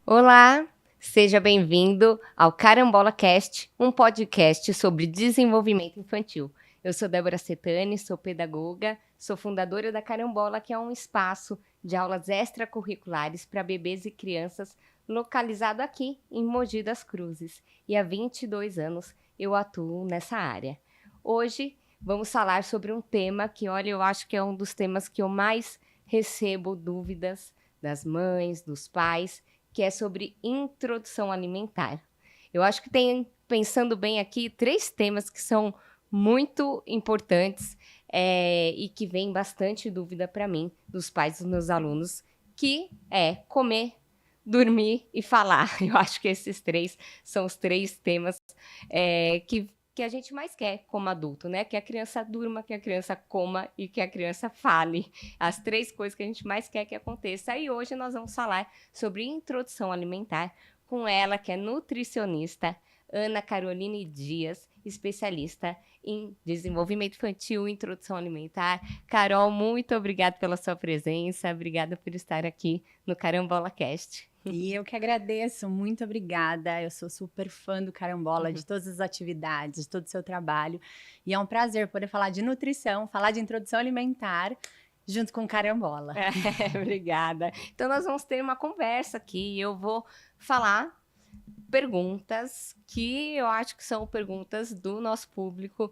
Olá, seja bem-vindo ao Carambola Cast, um podcast sobre desenvolvimento infantil. Eu sou Débora Cetani, sou pedagoga, sou fundadora da Carambola, que é um espaço de aulas extracurriculares para bebês e crianças localizado aqui em Mogi das Cruzes. E há 22 anos eu atuo nessa área. Hoje vamos falar sobre um tema que, olha, eu acho que é um dos temas que eu mais recebo dúvidas das mães, dos pais, que é sobre introdução alimentar. Eu acho que tem, pensando bem aqui, 3 temas que são muito importantes e que vem bastante dúvida para mim, dos pais dos meus alunos, que é comer, dormir e falar. Eu acho que esses 3 são os 3 temas que a gente mais quer como adulto, né? Que a criança durma, que a criança coma e que a criança fale. As 3 coisas que a gente mais quer que aconteça. E hoje nós vamos falar sobre introdução alimentar com ela, que é nutricionista, Ana Caroline Dias, especialista em desenvolvimento infantil e introdução alimentar. Carol, muito obrigada pela sua presença, obrigada por estar aqui no Carambola Cast. E eu que agradeço, muito obrigada. Eu sou super fã do Carambola, de todas as atividades, de todo o seu trabalho. E é um prazer poder falar de nutrição, falar de introdução alimentar, junto com o Carambola. Obrigada. Então, nós vamos ter uma conversa aqui. Eu vou falar perguntas que eu acho que são perguntas do nosso público,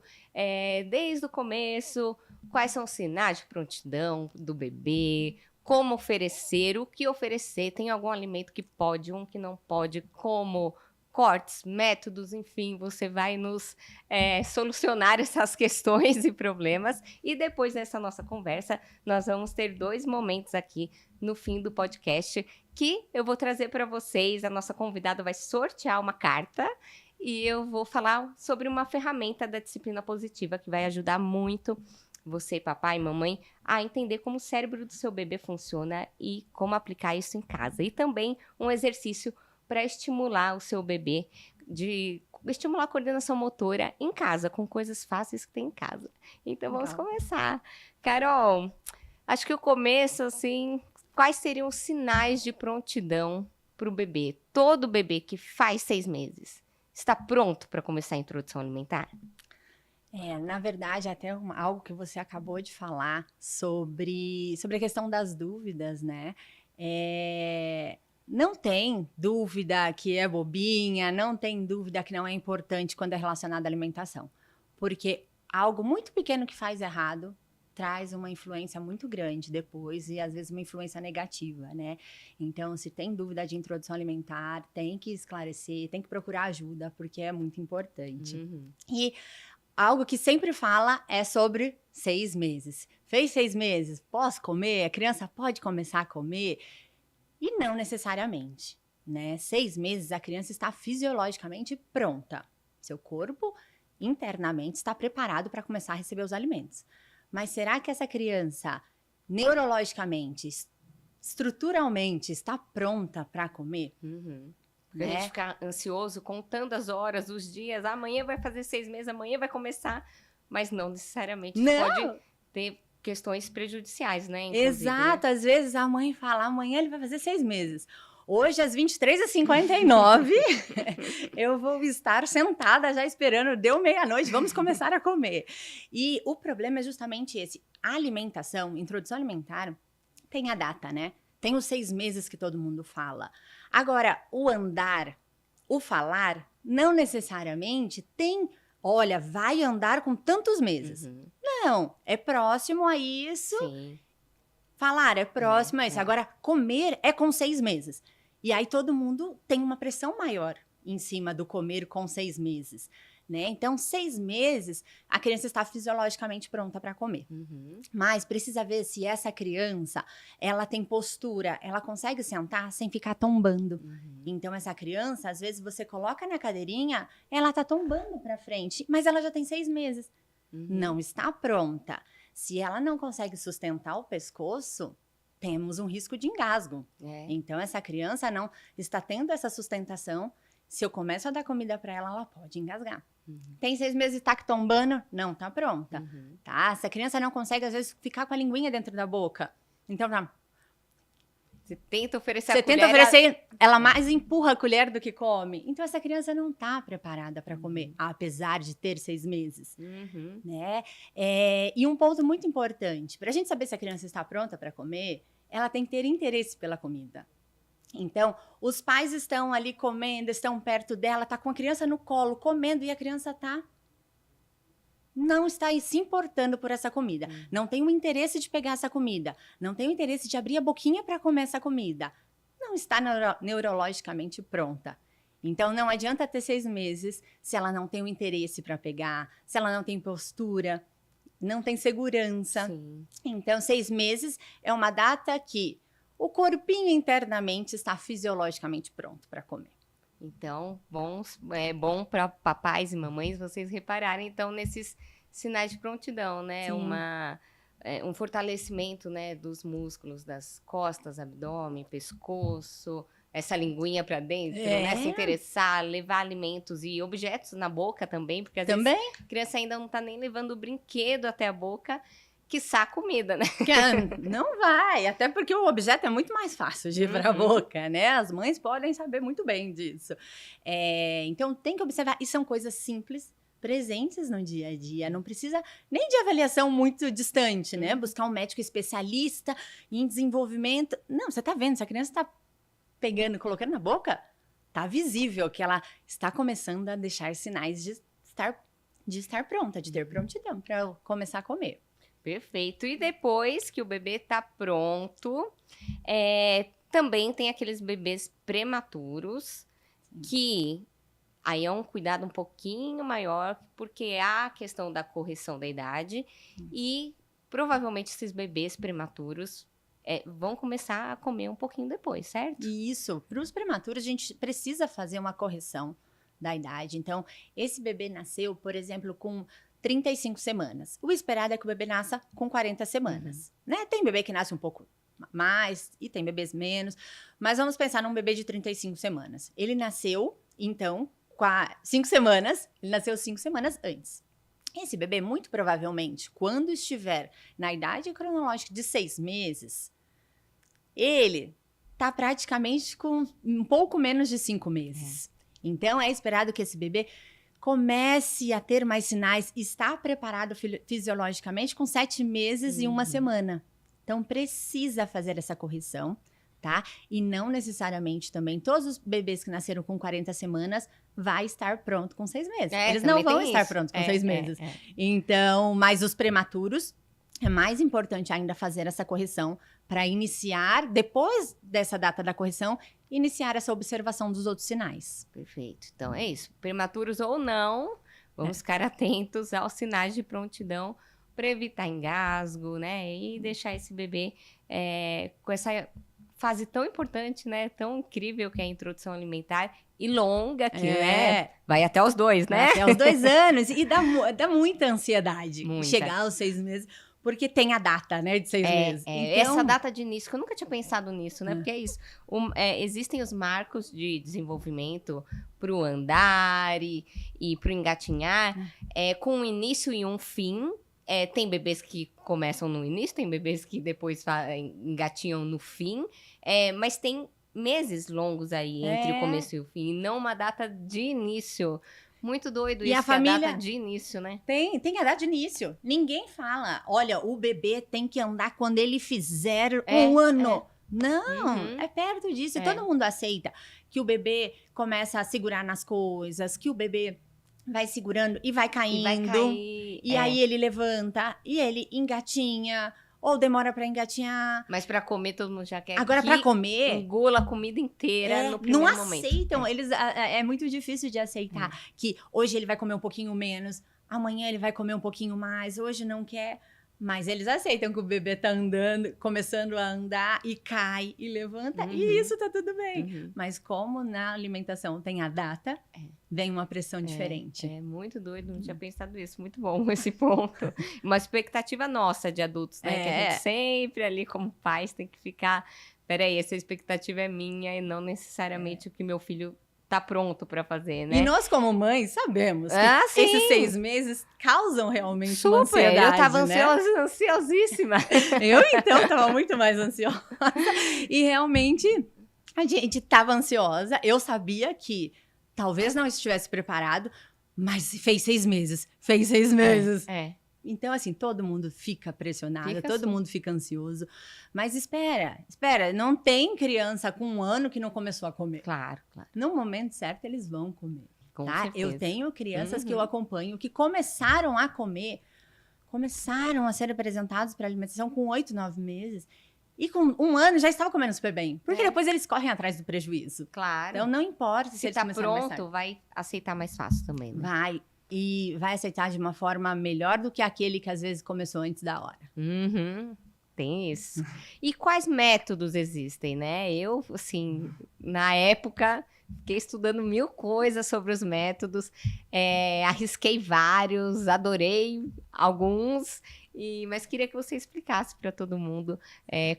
desde o começo, quais são os sinais de prontidão do bebê, como oferecer, o que oferecer, tem algum alimento que pode, um que não pode, como cortes, métodos, enfim, você vai nos solucionar essas questões e problemas. E depois dessa nossa conversa, nós vamos ter 2 momentos aqui no fim do podcast que eu vou trazer para vocês. A nossa convidada vai sortear uma carta e eu vou falar sobre uma ferramenta da disciplina positiva que vai ajudar muito você, papai e mamãe, a entender como o cérebro do seu bebê funciona e como aplicar isso em casa. E também um exercício para estimular o seu bebê, estimular a coordenação motora em casa, com coisas fáceis que tem em casa. Então, vamos começar. Carol, acho que o começo, assim, quais seriam os sinais de prontidão para o bebê? Todo bebê que faz 6 meses está pronto para começar a introdução alimentar? Na verdade, até algo que você acabou de falar sobre a questão das dúvidas, né? Não tem dúvida que é bobinha, não tem dúvida que não é importante quando é relacionado à alimentação. Porque algo muito pequeno que faz errado traz uma influência muito grande depois e às vezes uma influência negativa, né? Então, se tem dúvida de introdução alimentar, tem que esclarecer, tem que procurar ajuda, porque é muito importante. E algo que sempre fala é sobre 6 meses. Fez 6 meses, posso comer? A criança pode começar a comer? E não necessariamente, né? 6 meses a criança está fisiologicamente pronta. Seu corpo internamente está preparado para começar a receber os alimentos. Mas será que essa criança neurologicamente, estruturalmente está pronta para comer? Porque a gente fica ansioso, contando as horas, os dias. Amanhã vai fazer 6 meses, amanhã vai começar. Mas não necessariamente pode ter questões prejudiciais, né? Exato, né? Às vezes a mãe fala, amanhã ele vai fazer 6 meses. Hoje, às 23h59, eu vou estar sentada já esperando, deu meia-noite, vamos começar a comer. E o problema é justamente esse. A alimentação, introdução alimentar, tem a data, né? Tem os 6 meses que todo mundo fala. Agora, o andar, o falar, não necessariamente tem, olha, vai andar com tantos meses. Não, é próximo a isso. Sim. Falar é próximo a isso. Agora, comer é com 6 meses. E aí todo mundo tem uma pressão maior em cima do comer com 6 meses. Né? Então, 6 meses, a criança está fisiologicamente pronta para comer. Mas precisa ver se essa criança, ela tem postura, ela consegue sentar sem ficar tombando. Então, essa criança, às vezes você coloca na cadeirinha, ela está tombando para frente, mas ela já tem 6 meses. Não está pronta. Se ela não consegue sustentar o pescoço, temos um risco de engasgo. Então, essa criança não está tendo essa sustentação. Se eu começo a dar comida para ela, ela pode engasgar. Tem 6 meses e tá tombando? Não, tá pronta. Tá? Se a criança não consegue, às vezes, ficar com a linguinha dentro da boca. Então, tá. Você tenta oferecer a colher. Você tenta oferecer, ela mais empurra a colher do que come. Então, essa criança não está preparada para comer, apesar de ter 6 meses. Né? E um ponto muito importante, para a gente saber se a criança está pronta para comer, ela tem que ter interesse pela comida. Então, os pais estão ali comendo, estão perto dela, tá com a criança no colo, comendo, e a criança não está se importando por essa comida. Não tem o interesse de pegar essa comida. Não tem o interesse de abrir a boquinha para comer essa comida. Não está neurologicamente pronta. Então, não adianta ter 6 meses se ela não tem o interesse para pegar, se ela não tem postura, não tem segurança. Sim. Então, 6 meses é uma data que o corpinho internamente está fisiologicamente pronto para comer. Então, é bom para papais e mamães vocês repararem, então, nesses sinais de prontidão, né? Um fortalecimento, né, dos músculos das costas, abdômen, pescoço, essa linguinha para dentro, né? Se interessar, levar alimentos e objetos na boca também, porque às vezes a criança ainda não está nem levando o brinquedo até a boca, quiçá comida, né? Não vai, até porque o objeto é muito mais fácil de ir para a boca, né? As mães podem saber muito bem disso. Então, tem que observar, e são coisas simples, presentes no dia a dia, não precisa nem de avaliação muito distante, né? Buscar um médico especialista em desenvolvimento. Não, você tá vendo, se a criança está pegando, colocando na boca, tá visível que ela está começando a deixar sinais de estar pronta, de ter prontidão para começar a comer. Perfeito. E depois que o bebê tá pronto, também tem aqueles bebês prematuros, que aí é um cuidado um pouquinho maior, porque há a questão da correção da idade e provavelmente esses bebês prematuros vão começar a comer um pouquinho depois, certo? Isso. Para os prematuros, a gente precisa fazer uma correção da idade. Então, esse bebê nasceu, por exemplo, com 35 semanas. O esperado é que o bebê nasça com 40 semanas. Né? Tem bebê que nasce um pouco mais e tem bebês menos. Mas vamos pensar num bebê de 35 semanas. Ele nasceu, então, com 5 semanas. Ele nasceu 5 semanas antes. Esse bebê, muito provavelmente, quando estiver na idade cronológica de 6 meses, ele está praticamente com um pouco menos de 5 meses. Então, é esperado que esse bebê comece a ter mais sinais, está preparado fisiologicamente com 7 meses e 1 semana. Então, precisa fazer essa correção, tá? E não necessariamente também todos os bebês que nasceram com 40 semanas vai estar pronto com 6 meses. Eles não vão estar prontos com 6 meses. Então, mas os prematuros, é mais importante ainda fazer essa correção para iniciar, depois dessa data da correção, iniciar essa observação dos outros sinais. Perfeito. Então, é isso. Prematuros ou não, vamos ficar atentos aos sinais de prontidão para evitar engasgo, né? E deixar esse bebê com essa fase tão importante, né? Tão incrível que é a introdução alimentar e longa que, né? Vai até os 2, né? Até os 2 anos. E dá muita ansiedade chegar aos 6 meses. Porque tem a data, né, de 6 meses. Então... Essa data de início, que eu nunca tinha pensado nisso, né? Porque é isso. Existem os marcos de desenvolvimento para o andar e para o engatinhar, com um início e um fim. Tem bebês que começam no início, tem bebês que depois engatinham no fim. Mas tem meses longos aí entre o começo e o fim, não uma data de início. Muito doido isso, a família... a data de início, né? Tem a data de início. Ninguém fala, olha, o bebê tem que andar quando ele fizer 1 ano. Não, é perto disso. E todo mundo aceita que o bebê começa a segurar nas coisas, que o bebê vai segurando e vai caindo. E aí ele levanta e ele engatinha. Ou demora pra engatinhar. Mas pra comer, todo mundo já quer. Agora, pra comer... engula a comida inteira no primeiro momento. Não aceitam. Eles, é muito difícil de aceitar que hoje ele vai comer um pouquinho menos, amanhã ele vai comer um pouquinho mais, hoje não quer. Mas eles aceitam que o bebê tá andando, começando a andar e cai e levanta. E isso tá tudo bem. Mas como na alimentação tem a data, vem uma pressão diferente. É muito doido, não tinha pensado isso. Muito bom esse ponto. Uma expectativa nossa de adultos, né? Que a gente sempre ali como pais tem que ficar... Peraí, essa expectativa é minha e não necessariamente o que meu filho... tá pronto para fazer, né? E nós, como mães, sabemos que esses 6 meses causam realmente uma ansiedade, eu tava ansiosíssima. Eu, então, tava muito mais ansiosa. E realmente A gente estava ansiosa, eu sabia que talvez não estivesse preparado, mas fez 6 meses, fez 6 meses. Então, assim, todo mundo fica pressionado, todo mundo fica ansioso. Mas espera, não tem criança com 1 ano que não começou a comer. Claro. No momento certo, eles vão comer. Com tá? certeza. Eu tenho crianças que eu acompanho que começaram a comer, começaram a ser apresentados para alimentação com 8, 9 meses. E com 1 ano já estava comendo super bem. Porque depois eles correm atrás do prejuízo. Claro. Então, não importa se Se eles tá começaram mais pronto, tarde. vai aceitar mais fácil também, né? Vai. E vai aceitar de uma forma melhor do que aquele que às vezes começou antes da hora. Tem isso. E quais métodos existem, né? Eu, assim, na época, fiquei estudando 1000 coisas sobre os métodos, arrisquei vários, adorei alguns, mas queria que você explicasse para todo mundo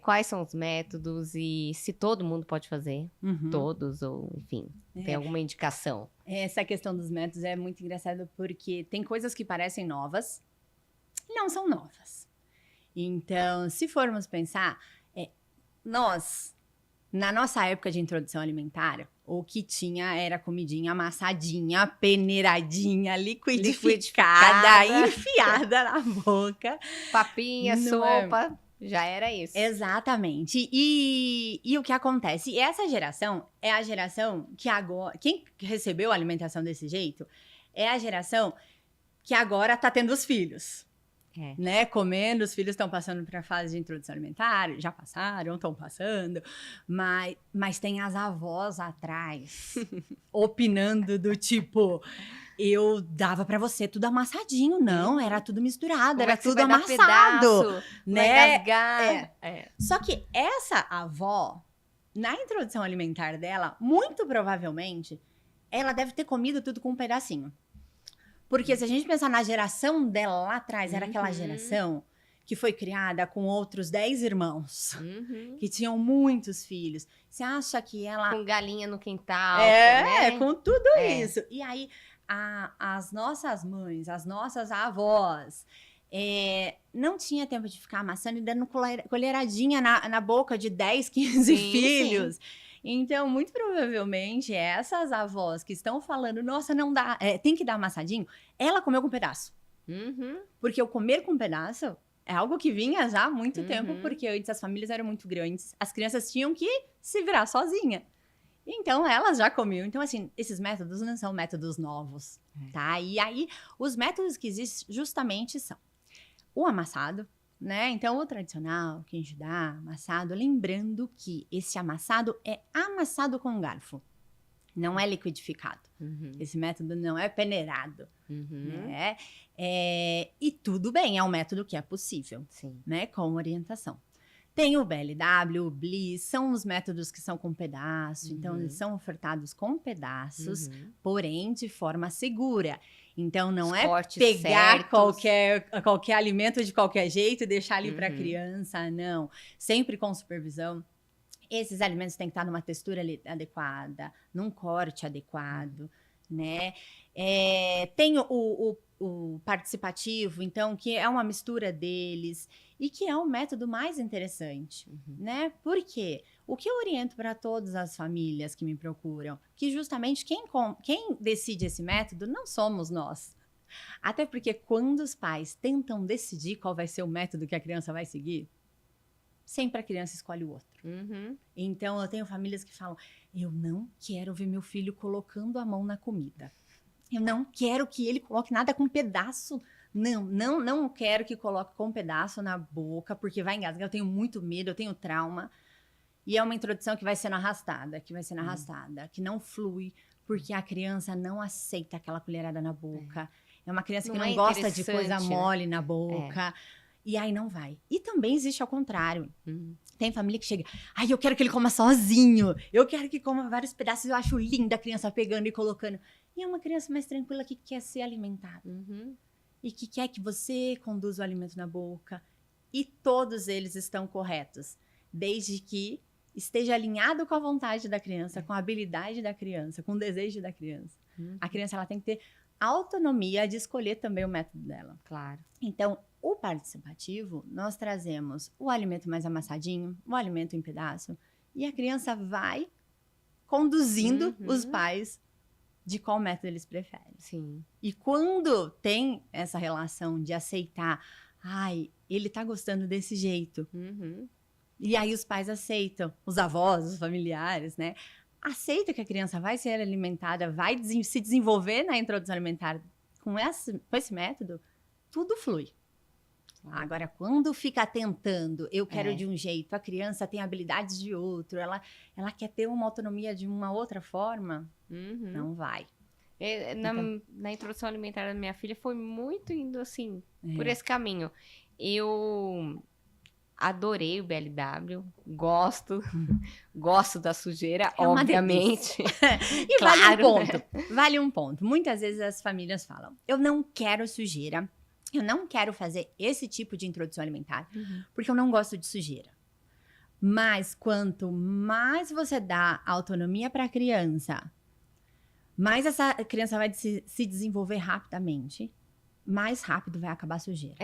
quais são os métodos e se todo mundo pode fazer, todos, ou enfim, tem alguma indicação. Essa questão dos métodos é muito engraçada porque tem coisas que parecem novas e não são novas. Então, se formos pensar, nós, na nossa época de introdução alimentar, o que tinha era comidinha amassadinha, peneiradinha, liquidificada, enfiada na boca. Papinha, sopa, já era isso. Exatamente. E o que acontece? Essa geração é a geração que agora... Quem recebeu a alimentação desse jeito é a geração que agora tá tendo os filhos. Né? Comendo, os filhos estão passando para a fase de introdução alimentar, já passaram, estão passando, mas tem as avós atrás opinando do tipo, eu dava para você tudo amassadinho, não, era tudo misturado, era tudo amassado, pedaço, né? Vai gasgar. Só que essa avó, na introdução alimentar dela, muito provavelmente, ela deve ter comido tudo com um pedacinho. Porque se a gente pensar na geração dela lá atrás, era aquela geração que foi criada com outros 10 irmãos, que tinham muitos filhos. Você acha que ela... Com galinha no quintal, né? Com tudo isso. E aí, as nossas mães, as nossas avós, não tinha tempo de ficar amassando e dando colheradinha na boca de 10, 15 filhos. Sim. Então, muito provavelmente, essas avós que estão falando, nossa, não dá, tem que dar amassadinho, ela comeu com um pedaço. Porque o comer com um pedaço é algo que vinha já há muito tempo, porque antes as famílias eram muito grandes, as crianças tinham que se virar sozinha. Então, elas já comiam. Então, assim, esses métodos não são métodos novos, tá? E aí, os métodos que existem justamente são o amassado, né? Então, o tradicional, que a gente dá, amassado, lembrando que esse amassado é amassado com um garfo, não é liquidificado. Esse método não é peneirado, né? E tudo bem, é um método que é possível, né? Com orientação. Tem o BLW, o BLIS, são os métodos que são com pedaço, então eles são ofertados com pedaços, porém de forma segura. Então, não é pegar qualquer alimento de qualquer jeito e deixar ali para a criança, não. Sempre com supervisão. Esses alimentos têm que estar numa textura adequada, num corte adequado, né? Tem o participativo, então, que é uma mistura deles e que é o método mais interessante, né? Por quê? O que eu oriento para todas as famílias que me procuram, que justamente quem decide esse método não somos nós. Até porque quando os pais tentam decidir qual vai ser o método que a criança vai seguir, sempre a criança escolhe o outro. Então, eu tenho famílias que falam, eu não quero ver meu filho colocando a mão na comida. Eu não quero que ele coloque nada com pedaço. Não quero que coloque com pedaço na boca, porque vai engasgar. Eu tenho muito medo, eu tenho trauma. E é uma introdução que vai sendo arrastada, que não flui, porque a criança não aceita aquela colherada na boca. É uma criança que não gosta de coisa mole na boca. E aí não vai. E também existe ao contrário. Tem família que chega, eu quero que ele coma sozinho. Eu quero que coma vários pedaços. Eu acho linda a criança pegando e colocando. E é uma criança mais tranquila que quer ser alimentada. E que quer que você conduza o alimento na boca. E todos eles estão corretos. Desde que esteja alinhado com a vontade da criança, com a habilidade da criança, com o desejo da criança. A criança ela tem que ter autonomia de escolher também o método dela. Claro. Então, o participativo, nós trazemos o alimento mais amassadinho, o alimento em pedaço, e a criança vai conduzindo os pais de qual método eles preferem. Sim. E quando tem essa relação de aceitar, ai, ele tá gostando desse jeito. E aí os pais aceitam, os avós, os familiares, né? Aceita que a criança vai ser alimentada, vai se desenvolver na introdução alimentar com esse método, tudo flui. Agora, quando fica tentando, eu quero de um jeito, a criança tem habilidades de outro, ela quer ter uma autonomia de uma outra forma, não vai. Na introdução alimentar da minha filha foi muito indo assim, por esse caminho. Eu adorei o BLW, gosto da sujeira, obviamente. E claro, vale um ponto. Muitas vezes as famílias falam, eu não quero sujeira, eu não quero fazer esse tipo de introdução alimentar, porque eu não gosto de sujeira. Mas quanto mais você dá autonomia para a criança, mais essa criança vai se desenvolver rapidamente, mais rápido vai acabar a sujeira.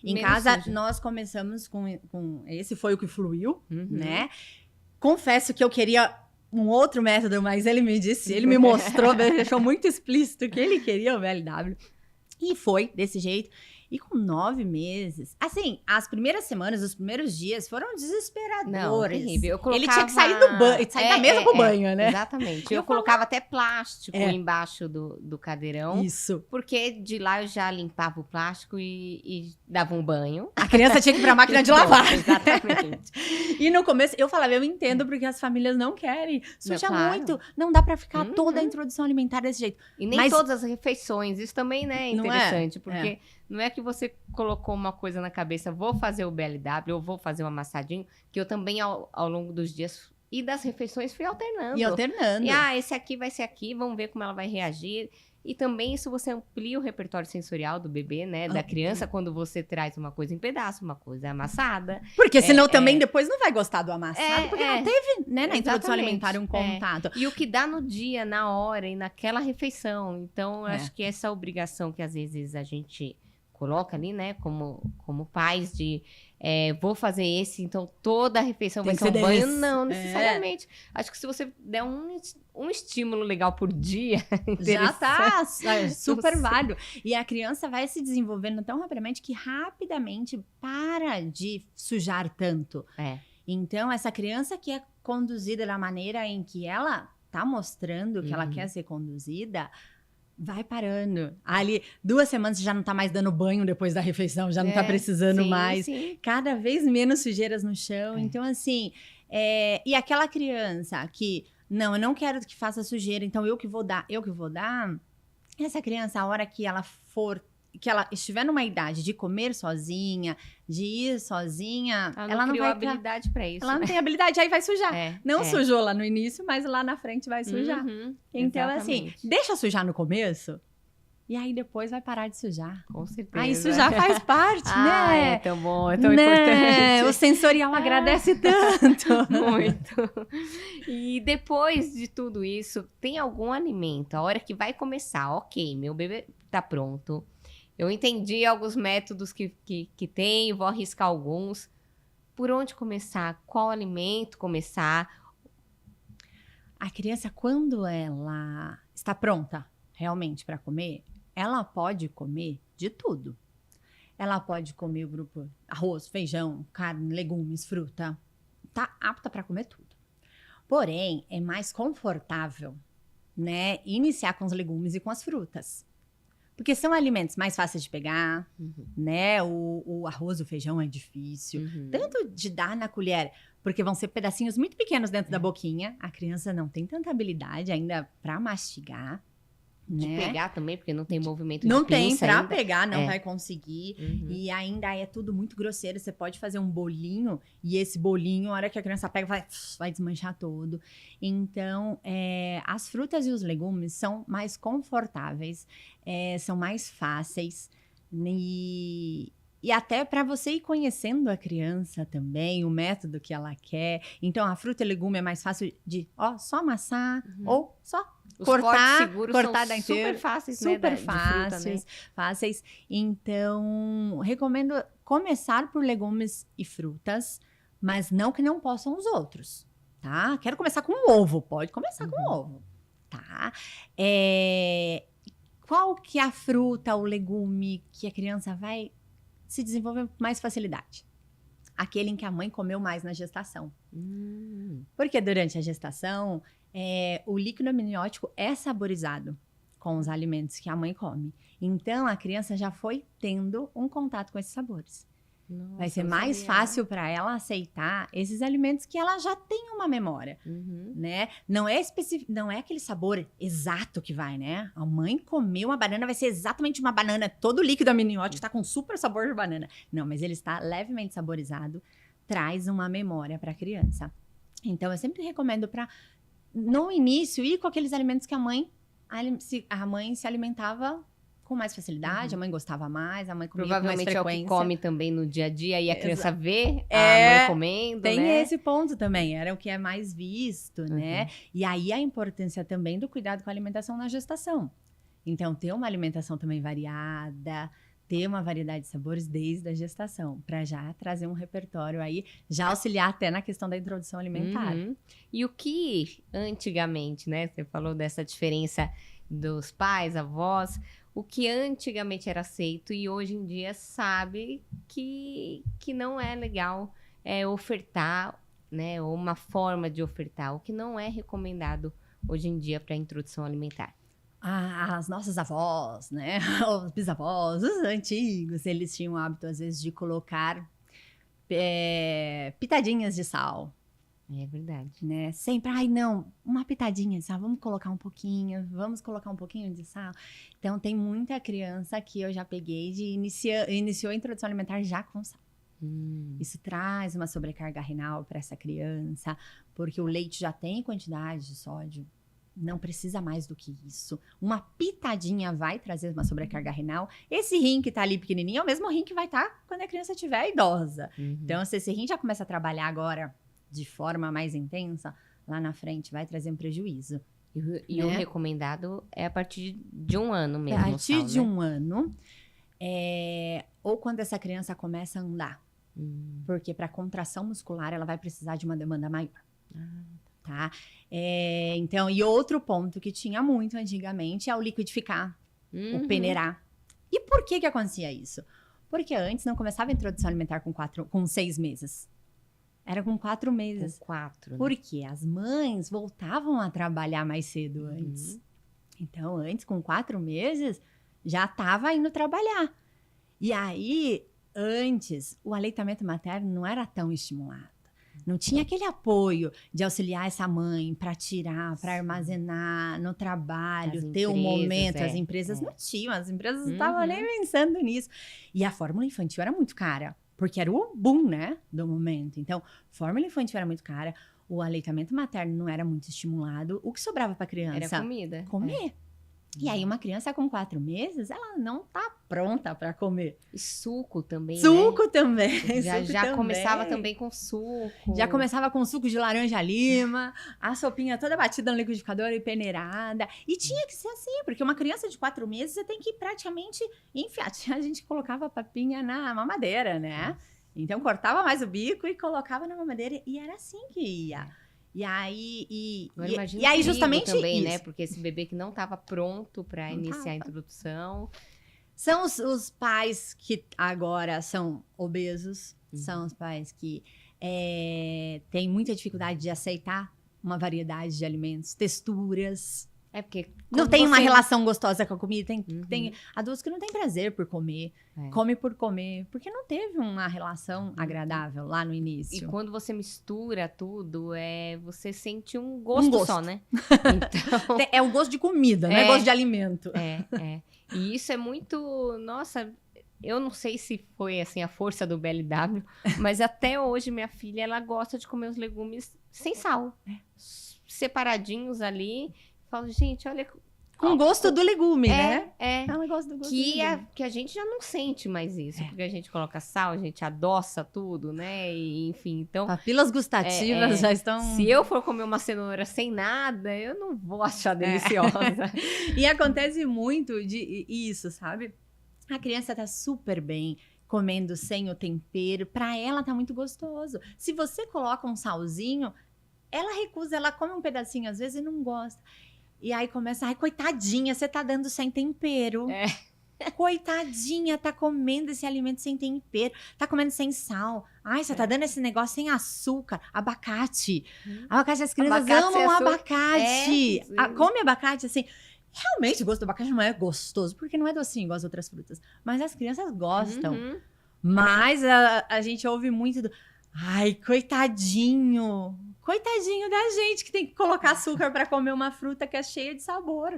Em casa, nós começamos com esse foi o que fluiu, né? Confesso que eu queria um outro método, mas ele me mostrou, deixou muito explícito que ele queria o BLW. E foi desse jeito. E com 9 meses, assim, as primeiras semanas, os primeiros dias foram desesperadores. Não, terrível. Eu colocava... Ele tinha que sair do banho, sair da mesa pro banho, né? Exatamente. Eu colocava até plástico embaixo do cadeirão. Isso. Porque de lá eu já limpava o plástico e dava um banho. A criança tinha que ir pra máquina de lavar. Exatamente. E no começo, eu falava, eu entendo porque as famílias não querem. Suja muito. Não dá pra ficar toda a introdução alimentar desse jeito. E nem todas as refeições. Isso também, né, é interessante. Porque não é que você colocou uma coisa na cabeça, vou fazer o BLW, ou vou fazer um amassadinho, que eu também, ao longo dos dias e das refeições, fui alternando. E, esse aqui vai ser aqui, vamos ver como ela vai reagir. E também isso você amplia o repertório sensorial do bebê, né? Da criança, quando você traz uma coisa em pedaço, uma coisa amassada. Porque senão também depois não vai gostar do amassado, porque não teve, né, na introdução alimentar um contato. E o que dá no dia, na hora e naquela refeição. Então, eu acho que essa obrigação que às vezes a gente coloca ali, né, como pais de vou fazer esse, então toda a refeição vai ser um banho. Não, necessariamente. Acho que se você der um estímulo legal por dia, já tá super válido. E a criança vai se desenvolvendo tão rapidamente que rapidamente para de sujar tanto. Então, essa criança que é conduzida da maneira em que ela tá mostrando que ela quer ser conduzida, vai parando. Ali, 2 semanas você já não tá mais dando banho depois da refeição, já não tá precisando mais. Sim. Cada vez menos sujeiras no chão. Então, assim, e aquela criança que, não, eu não quero que faça sujeira, então eu que vou dar. Essa criança, a hora que ela estiver numa idade de comer sozinha, de ir sozinha, ela não vai habilidade para isso. Ela não tem habilidade, aí vai sujar. Sujou lá no início, mas lá na frente vai sujar. Então, assim, deixa sujar no começo, e aí depois vai parar de sujar. Com certeza. Aí sujar faz parte, né? É tão bom, é tão importante. O sensorial agradece tanto. Muito. E depois de tudo isso, tem algum alimento, a hora que vai começar, ok, meu bebê tá pronto. Eu entendi alguns métodos que tem, vou arriscar alguns. Por onde começar? Qual alimento começar? A criança, quando ela está pronta realmente para comer, ela pode comer de tudo. Ela pode comer o grupo arroz, feijão, carne, legumes, fruta. Tá apta para comer tudo. Porém, é mais confortável, né, iniciar com os legumes e com as frutas. Porque são alimentos mais fáceis de pegar, né? O arroz, o feijão é difícil. Tanto de dar na colher, porque vão ser pedacinhos muito pequenos dentro da boquinha. A criança não tem tanta habilidade ainda para mastigar. De pegar também, porque não tem movimento de não pinça tem pra ainda. pegar, não vai conseguir. E ainda é tudo muito grosseiro. Você pode fazer um bolinho e esse bolinho, a hora que a criança pega, vai desmanchar todo. Então, as frutas e os legumes são mais confortáveis, são mais fáceis. E até para você ir conhecendo a criança também, o método que ela quer. Então, a fruta e legume é mais fácil de só amassar ou só Os cortar da inteira. Super fáceis, super né? Fáceis. Então, recomendo começar por legumes e frutas, mas não que não possam os outros, tá? Quero começar com um ovo, pode começar com um ovo, tá? Qual que é a fruta ou legume que a criança vai se desenvolver com mais facilidade? Aquele em que a mãe comeu mais na gestação. Porque durante a gestação, o líquido amniótico é saborizado com os alimentos que a mãe come. Então, a criança já foi tendo um contato com esses sabores. Nossa, vai ser não mais sabia. fácil para ela aceitar esses alimentos que ela já tem uma memória, né? Não é aquele sabor exato que vai, né? A mãe comeu uma banana, vai ser exatamente uma banana. Todo o líquido amniótico está com super sabor de banana. Não, mas ele está levemente saborizado, traz uma memória para a criança. Então, eu sempre recomendo para, no início, ir com aqueles alimentos que a mãe se alimentava com mais facilidade, a mãe gostava mais, a mãe comia com mais Provavelmente é o frequência. que come também no dia a dia e a criança vê a mãe comendo, Tem né? esse ponto também, era o que é mais visto, né? E aí a importância também do cuidado com a alimentação na gestação. Então, ter uma alimentação também variada, ter uma variedade de sabores desde a gestação, para já trazer um repertório aí, já auxiliar até na questão da introdução alimentar. E o que antigamente, né? Você falou dessa diferença dos pais, avós, o que antigamente era aceito e hoje em dia sabe que não é legal ofertar, né? Ou uma forma de ofertar, o que não é recomendado hoje em dia para a introdução alimentar. As nossas avós, né? Os bisavós, os antigos, eles tinham o hábito, às vezes, de colocar pitadinhas de sal. É verdade. Né? Sempre, não, uma pitadinha de sal, vamos colocar um pouquinho de sal. Então, tem muita criança que eu já peguei iniciou a introdução alimentar já com sal. Isso traz uma sobrecarga renal para essa criança, porque o leite já tem quantidade de sódio, não precisa mais do que isso. Uma pitadinha vai trazer uma sobrecarga renal. Esse rim que tá ali pequenininho é o mesmo rim que vai estar quando a criança estiver idosa. Então, se esse rim já começa a trabalhar agora de forma mais intensa, lá na frente vai trazer um prejuízo. E o recomendado é a partir de 1 ano mesmo. A partir sal, de né? 1 ano, ou quando essa criança começa a andar. Porque para contração muscular ela vai precisar de uma demanda maior. Tá? Então, e outro ponto que tinha muito antigamente é o liquidificar, o peneirar. E por que acontecia isso? Porque antes não começava a introdução alimentar com 6 meses. Era com 4 meses. Com 4. Né? Porque as mães voltavam a trabalhar mais cedo antes. Então, antes, com 4 meses, já estava indo trabalhar. E aí, antes, o aleitamento materno não era tão estimulado. Não tinha aquele apoio de auxiliar essa mãe para tirar, para armazenar no trabalho, ter um momento. As empresas não tinham, as empresas não estavam nem pensando nisso. E a fórmula infantil era muito cara. Porque era o boom, né, do momento. Então, fórmula infantil era muito cara, o aleitamento materno não era muito estimulado. O que sobrava para a criança? Era comida. Comer. E aí, uma criança com 4 meses, ela não tá pronta para comer. E suco também, Suco né? também. Já começava também com suco. Já começava com suco de laranja lima, a sopinha toda batida no liquidificador e peneirada. E tinha que ser assim, porque uma criança de 4 meses, você tem que praticamente enfiar. A gente colocava a papinha na mamadeira, né? Então, cortava mais o bico e colocava na mamadeira. E era assim que ia. E aí, justamente também, isso. Né? Porque esse bebê que não estava pronto para iniciar a introdução. São os pais que agora são obesos, são os pais que têm muita dificuldade de aceitar uma variedade de alimentos, texturas. Porque não tem uma relação gostosa com a comida. Tem adultos que não têm prazer por comer, come por comer, porque não teve uma relação agradável lá no início. E quando você mistura tudo, você sente um gosto só, né? Então, é o gosto de comida, não é gosto de alimento. E isso é muito... Nossa, eu não sei se foi assim a força do BLW, mas até hoje minha filha, ela gosta de comer os legumes sem sal. Separadinhos ali. Falo, gente, olha... Com gosto do legume, né? Ela gosta do gosto do legume. Que a gente já não sente mais isso, porque a gente coloca sal, a gente adoça tudo, né? E, enfim, então... Papilas gustativas já estão... Se eu for comer uma cenoura sem nada, eu não vou achar deliciosa. E acontece muito isso, sabe? A criança tá super bem comendo sem o tempero, pra ela tá muito gostoso. Se você coloca um salzinho... ela recusa, ela come um pedacinho às vezes e não gosta. E aí começa, ai, coitadinha, você tá dando sem tempero. É. Coitadinha, tá comendo esse alimento sem tempero, tá comendo sem sal. Ai, você tá dando esse negócio sem açúcar. Abacate. Abacate, as crianças Abacate sem amam açúcar. abacate. É, sim. Come abacate, assim. Realmente, o gosto do abacate não é gostoso, porque não é docinho igual as outras frutas. Mas as crianças gostam. Uhum. Mas a gente ouve muito do... Ai, coitadinho. Coitadinho da gente que tem que colocar açúcar para comer uma fruta que é cheia de sabor.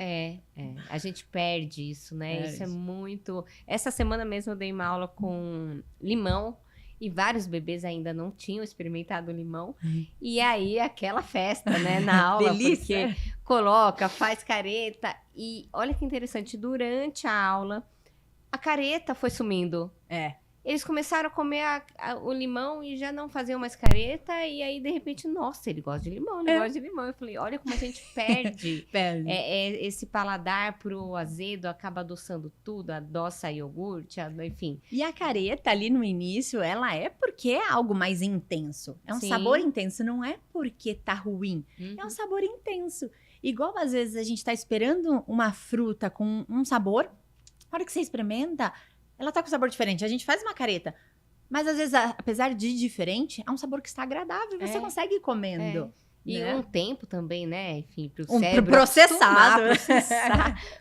A gente perde isso, né? Perde. Isso é muito... Essa semana mesmo eu dei uma aula com limão e vários bebês ainda não tinham experimentado limão. E aí, aquela festa, né, na aula, Delícia. porque coloca, faz careta. E olha que interessante, durante a aula, a careta foi sumindo. É. Eles começaram a comer o limão e já não faziam mais careta. E aí, de repente, nossa, ele gosta de limão, ele gosta de limão. Eu falei, olha como a gente perde. Perde. Esse paladar pro azedo acaba adoçando tudo, adoça iogurte, enfim. E a careta ali no início, ela é porque é algo mais intenso. É um Sim. sabor intenso, não é porque tá ruim. Uhum. É um sabor intenso. Igual às vezes a gente tá esperando uma fruta com um sabor, na hora que você experimenta, ela tá com sabor diferente. A gente faz uma careta, mas às vezes, apesar de diferente, é um sabor que está agradável e você consegue ir comendo. E né? um tempo também, né? Enfim, pro Pro cérebro processado.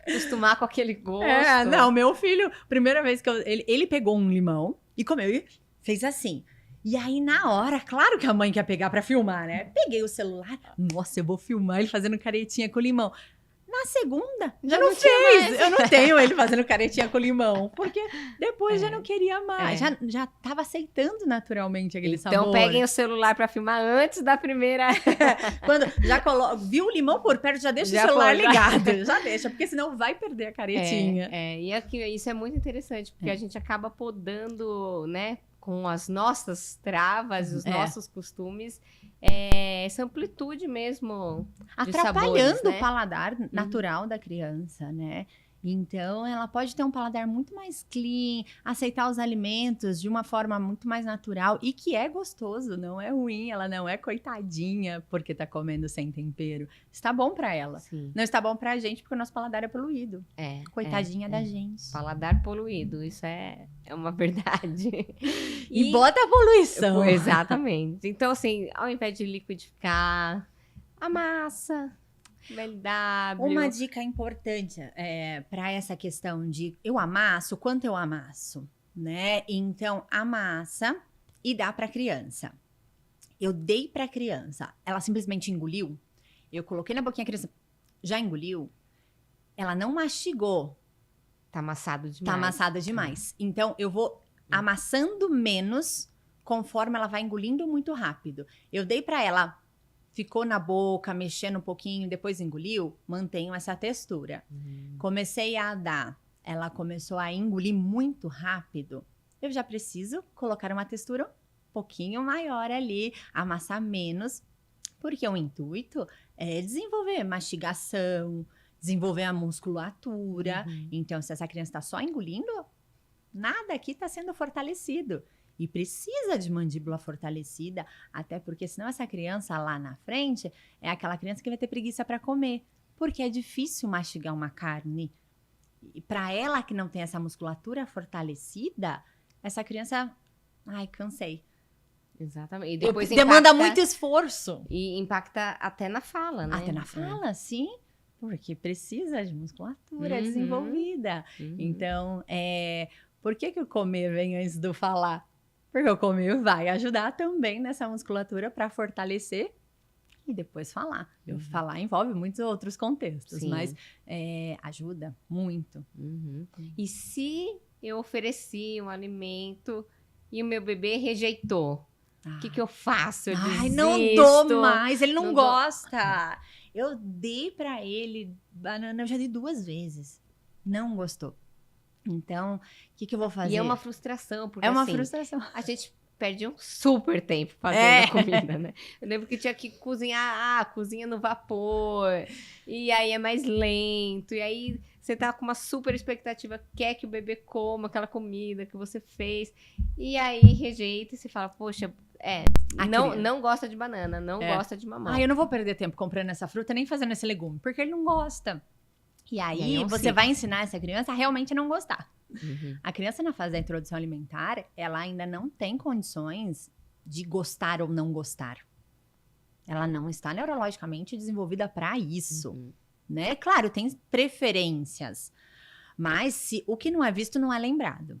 acostumar com aquele gosto. Não, meu filho, primeira vez que ele pegou um limão e comeu e fez assim. E aí, na hora, claro que a mãe quer pegar pra filmar, né? Peguei o celular, nossa, eu vou filmar ele fazendo caretinha com limão. Na segunda, já não fez. Eu não tenho ele fazendo caretinha com limão, porque depois já não queria mais. Já tava aceitando naturalmente aquele sabor. Então, peguem o celular pra filmar antes da primeira. Quando já viu o limão por perto, já deixa o celular ligado. Já deixa, porque senão vai perder a caretinha. E aqui, isso é muito interessante, porque a gente acaba podando, né, com as nossas travas, os nossos costumes, essa amplitude mesmo de atrapalhando sabores, né? o paladar natural da criança, né? Então, ela pode ter um paladar muito mais clean, aceitar os alimentos de uma forma muito mais natural e que é gostoso, não é ruim, ela não é coitadinha porque tá comendo sem tempero. Está bom para ela. Sim. Não está bom pra gente porque o nosso paladar é poluído. Coitadinha da gente. Paladar poluído, isso é uma verdade. E bota a poluição. Exatamente. Então, assim, ao invés de liquidificar, amassa, MLW. Uma dica importante para essa questão de eu amasso, quanto eu amasso, né? Então, amassa e dá para criança. Eu dei para criança, ela simplesmente engoliu. Eu coloquei na boquinha, a criança já engoliu. Ela não mastigou. Tá amassado demais. Tá amassada demais. Então, eu vou amassando menos conforme ela vai engolindo muito rápido. Eu dei para ela, ficou na boca, mexendo um pouquinho, depois engoliu, mantenho essa textura. Comecei a dar, ela começou a engolir muito rápido. Eu já preciso colocar uma textura um pouquinho maior ali, amassar menos, porque o intuito é desenvolver mastigação, desenvolver a musculatura. Então, se essa criança está só engolindo, nada aqui está sendo fortalecido. E precisa de mandíbula fortalecida, até porque senão essa criança lá na frente é aquela criança que vai ter preguiça para comer, porque é difícil mastigar uma carne. E para ela que não tem essa musculatura fortalecida, essa criança, ai, cansei. Exatamente. E depois demanda muito esforço. E impacta até na fala, né? Até na fala, sim. Porque precisa de musculatura desenvolvida. Então, por que o comer vem antes do falar? Porque o comer vai ajudar também nessa musculatura para fortalecer e depois falar. Falar envolve muitos outros contextos, mas ajuda muito. E se eu ofereci um alimento e o meu bebê rejeitou? O que eu faço? Eu desisto? Ai, não dou mais, ele não gosta. Eu dei para ele banana, eu já dei 2 vezes. Não gostou. Então, o que eu vou fazer? E é uma frustração, porque uma assim, frustração. A gente perde um super tempo fazendo comida, né? Eu lembro que tinha que cozinhar, cozinha no vapor, e aí é mais lento, e aí você tá com uma super expectativa, quer que o bebê coma aquela comida que você fez, e aí rejeita e você fala, poxa, Não gosta de banana, não gosta de mamão. Eu não vou perder tempo comprando essa fruta nem fazendo esse legume, porque ele não gosta. E aí você vai ensinar essa criança a realmente não gostar. Uhum. A criança na fase da introdução alimentar, ela ainda não tem condições de gostar ou não gostar. Ela não está neurologicamente desenvolvida para isso, né? Claro, tem preferências, mas o que não é visto não é lembrado.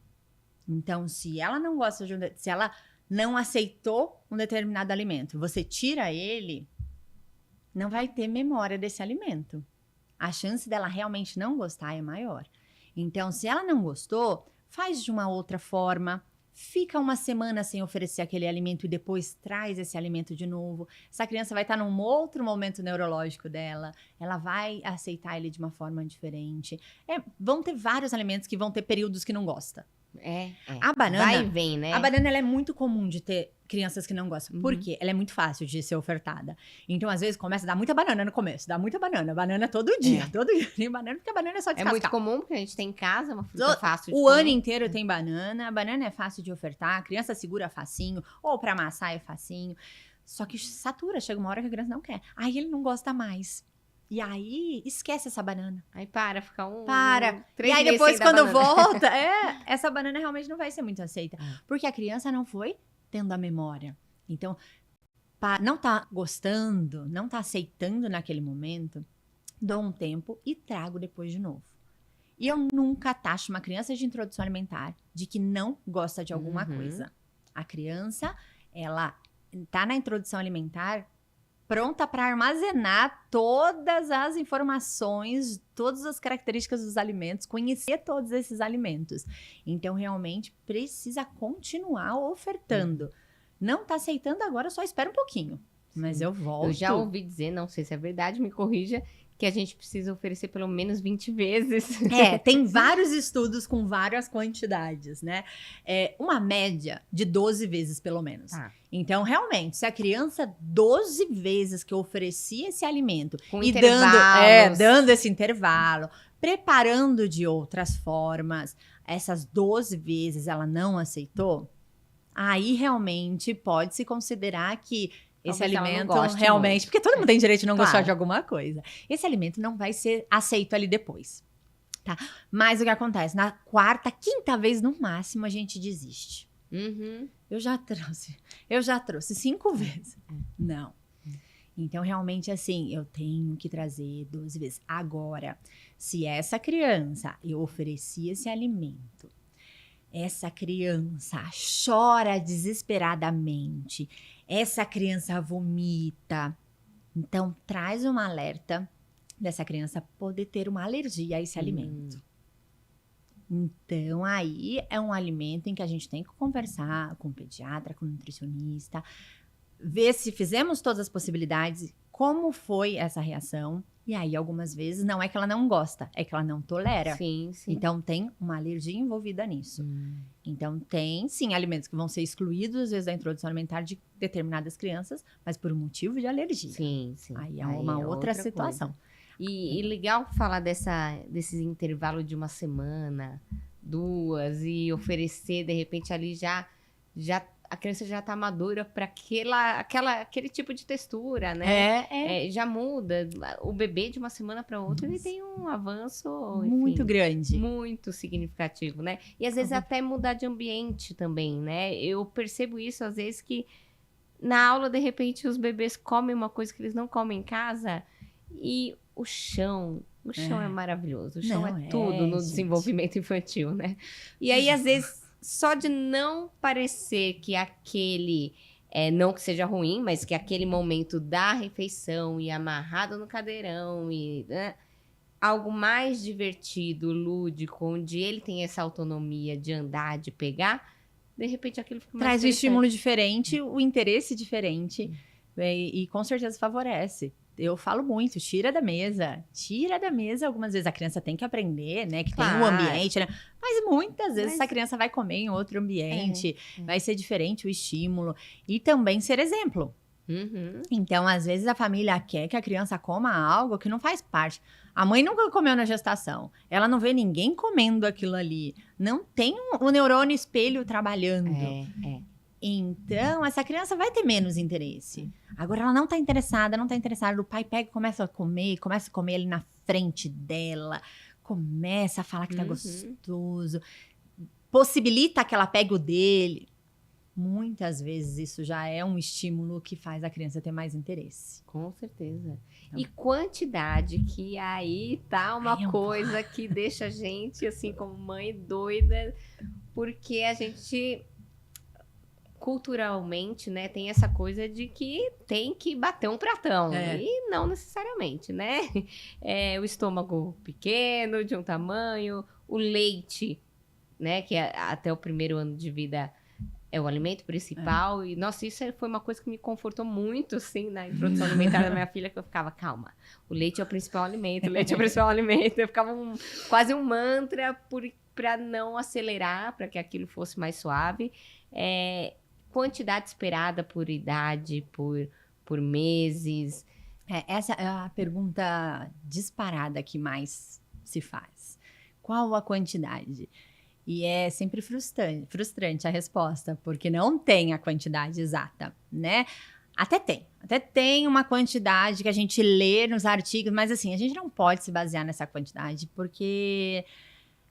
Então, se ela não gosta se ela não aceitou um determinado alimento, você tira ele, não vai ter memória desse alimento. A chance dela realmente não gostar é maior. Então, se ela não gostou, faz de uma outra forma, fica uma semana sem oferecer aquele alimento e depois traz esse alimento de novo. Essa criança vai estar num outro momento neurológico dela, ela vai aceitar ele de uma forma diferente. Vão ter vários alimentos que vão ter períodos que não gosta. A banana, vai e vem, né? A banana ela é muito comum de ter crianças que não gostam. Por quê? Ela é muito fácil de ser ofertada. Então, às vezes, começa a dar muita banana no começo. Dá muita banana. Banana todo dia. Todo dia tem banana, porque a banana é só descascar. É muito comum, porque a gente tem em casa uma fruta fácil de O comer. ano inteiro tem banana. A banana é fácil de ofertar. A criança segura facinho. Ou pra amassar é facinho. Só que satura. Chega uma hora que a criança não quer. Aí ele não gosta mais. E aí, esquece essa banana. Aí fica E aí depois, quando volta, essa banana realmente não vai ser muito aceita. Porque a criança não foi tendo a memória. Então, não tá gostando, não tá aceitando naquele momento, dou um tempo e trago depois de novo. E eu nunca taxo uma criança de introdução alimentar de que não gosta de alguma coisa. A criança, ela tá na introdução alimentar pronta para armazenar todas as informações, todas as características dos alimentos, conhecer todos esses alimentos. Então, realmente, precisa continuar ofertando. Não está aceitando agora, só espera um pouquinho. Mas eu volto. Eu já ouvi dizer, não sei se é verdade, me corrija, que a gente precisa oferecer pelo menos 20 vezes. Tem vários estudos com várias quantidades, né? Uma média de 12 vezes, pelo menos. Então, realmente, se a criança 12 vezes que eu ofereci esse alimento com e dando esse intervalo, preparando de outras formas, essas 12 vezes ela não aceitou, aí realmente pode-se considerar que esse alimento realmente... Porque todo mundo tem direito de não gostar de alguma coisa. Esse alimento não vai ser aceito ali depois, tá? Mas o que acontece? Na quarta, quinta vez, no máximo, a gente desiste. Eu já trouxe 5 vezes. Não. Então, realmente, assim, eu tenho que trazer 12 vezes. Agora, se essa criança, eu ofereci esse alimento, essa criança chora desesperadamente, essa criança vomita, então traz um alerta dessa criança poder ter uma alergia a esse alimento. Então, aí é um alimento em que a gente tem que conversar com o pediatra, com o nutricionista, ver se fizemos todas as possibilidades, como foi essa reação. E aí, algumas vezes, não é que ela não gosta, é que ela não tolera. Sim. Então, tem uma alergia envolvida nisso. Então, tem, sim, alimentos que vão ser excluídos, às vezes, da introdução alimentar de determinadas crianças, mas por um motivo de alergia. Sim. Aí é uma outra situação. E legal falar desses intervalos de uma semana, 2, e oferecer, de repente, ali já a criança já tá madura para aquele tipo de textura, né? Já muda. O bebê, de uma semana para outra, ele tem um avanço... Muito grande. Muito significativo, né? E, às vezes, até mudar de ambiente também, né? Eu percebo isso, às vezes, que na aula, de repente, os bebês comem uma coisa que eles não comem em casa e... O chão é maravilhoso. O chão é tudo no desenvolvimento infantil, né? E aí, às vezes, só de não parecer que aquele, não que seja ruim, mas que aquele momento da refeição e amarrado no cadeirão e algo mais divertido, lúdico, onde ele tem essa autonomia de andar, de pegar, de repente aquilo fica mais traz um estímulo diferente, o interesse diferente e com certeza favorece. Eu falo muito, tira da mesa. Algumas vezes a criança tem que aprender, né? Que tem um ambiente, né? Mas muitas vezes essa criança vai comer em outro ambiente. Vai ser diferente o estímulo. E também ser exemplo. Então, às vezes, a família quer que a criança coma algo que não faz parte. A mãe nunca comeu na gestação. Ela não vê ninguém comendo aquilo ali. Não tem o neurônio espelho trabalhando. Então, essa criança vai ter menos interesse. Agora, ela não tá interessada, o pai pega e começa a comer ali na frente dela, começa a falar que tá gostoso, possibilita que ela pegue o dele. Muitas vezes isso já é um estímulo que faz a criança ter mais interesse. Com certeza. E quantidade, que aí tá uma coisa que deixa a gente, assim, como mãe doida, porque a gente culturalmente, né, tem essa coisa de que tem que bater um pratão. E não necessariamente, né? O estômago pequeno, de um tamanho, o leite, né, que até o primeiro ano de vida é o alimento principal. E, nossa, isso foi uma coisa que me confortou muito, assim, na introdução alimentar da minha filha, que eu ficava, calma, o leite é o principal alimento, o leite é o principal alimento. Eu ficava quase um mantra para não acelerar, para que aquilo fosse mais suave. Quantidade esperada por idade, por meses. Essa é a pergunta disparada que mais se faz. Qual a quantidade? E é sempre frustrante a resposta, porque não tem a quantidade exata, né? Até tem uma quantidade que a gente lê nos artigos, mas assim, a gente não pode se basear nessa quantidade, porque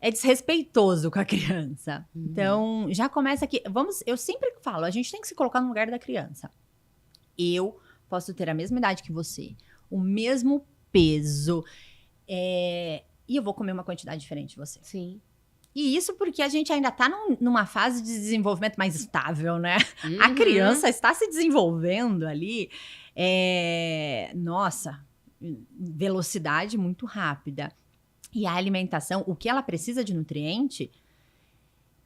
é desrespeitoso com a criança. Então, já começa aqui. Eu sempre falo, a gente tem que se colocar no lugar da criança. Eu posso ter a mesma idade que você, o mesmo peso, e eu vou comer uma quantidade diferente de você. Sim. E isso porque a gente ainda está numa fase de desenvolvimento mais estável, né? A criança está se desenvolvendo ali, velocidade muito rápida. E a alimentação, o que ela precisa de nutriente,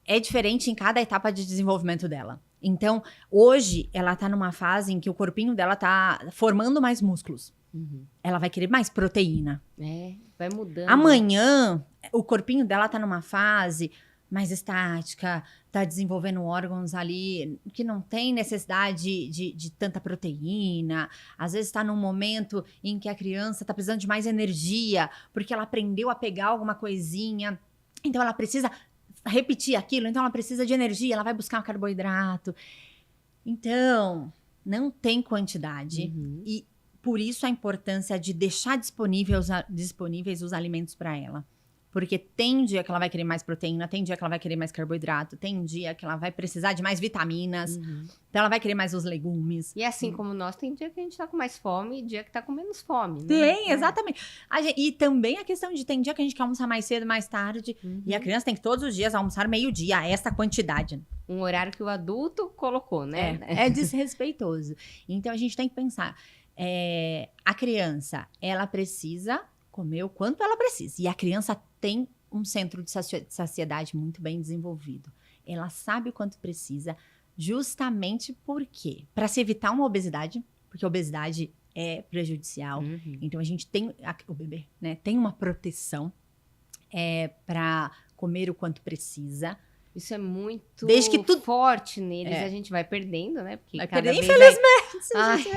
é diferente em cada etapa de desenvolvimento dela. Então, hoje, ela está numa fase em que o corpinho dela está formando mais músculos. Ela vai querer mais proteína. Vai mudando. Amanhã, o corpinho dela tá numa fase mais estática, tá desenvolvendo órgãos ali que não tem necessidade de tanta proteína. Às vezes tá num momento em que a criança tá precisando de mais energia, porque ela aprendeu a pegar alguma coisinha. Então, ela precisa repetir aquilo, então ela precisa de energia, ela vai buscar um carboidrato. Então, não tem quantidade. E por isso a importância de deixar disponíveis os alimentos para ela. Porque tem dia que ela vai querer mais proteína, tem dia que ela vai querer mais carboidrato, tem dia que ela vai precisar de mais vitaminas, então ela vai querer mais os legumes. E assim como nós, tem dia que a gente tá com mais fome e dia que tá com menos fome, né? Tem, exatamente. E também a questão de tem dia que a gente quer almoçar mais cedo, mais tarde, e a criança tem que todos os dias almoçar meio-dia, essa quantidade. Um horário que o adulto colocou, né? É desrespeitoso. Então a gente tem que pensar, a criança, ela precisa comer o quanto ela precisa. E a criança tem um centro de saciedade muito bem desenvolvido. Ela sabe o quanto precisa, justamente porque, para se evitar uma obesidade, porque a obesidade é prejudicial. Então a gente tem, o bebê, né, tem uma proteção para comer o quanto precisa. Isso é muito Desde que forte neles, a gente vai perdendo, né? Porque vai cada perder, vez infelizmente.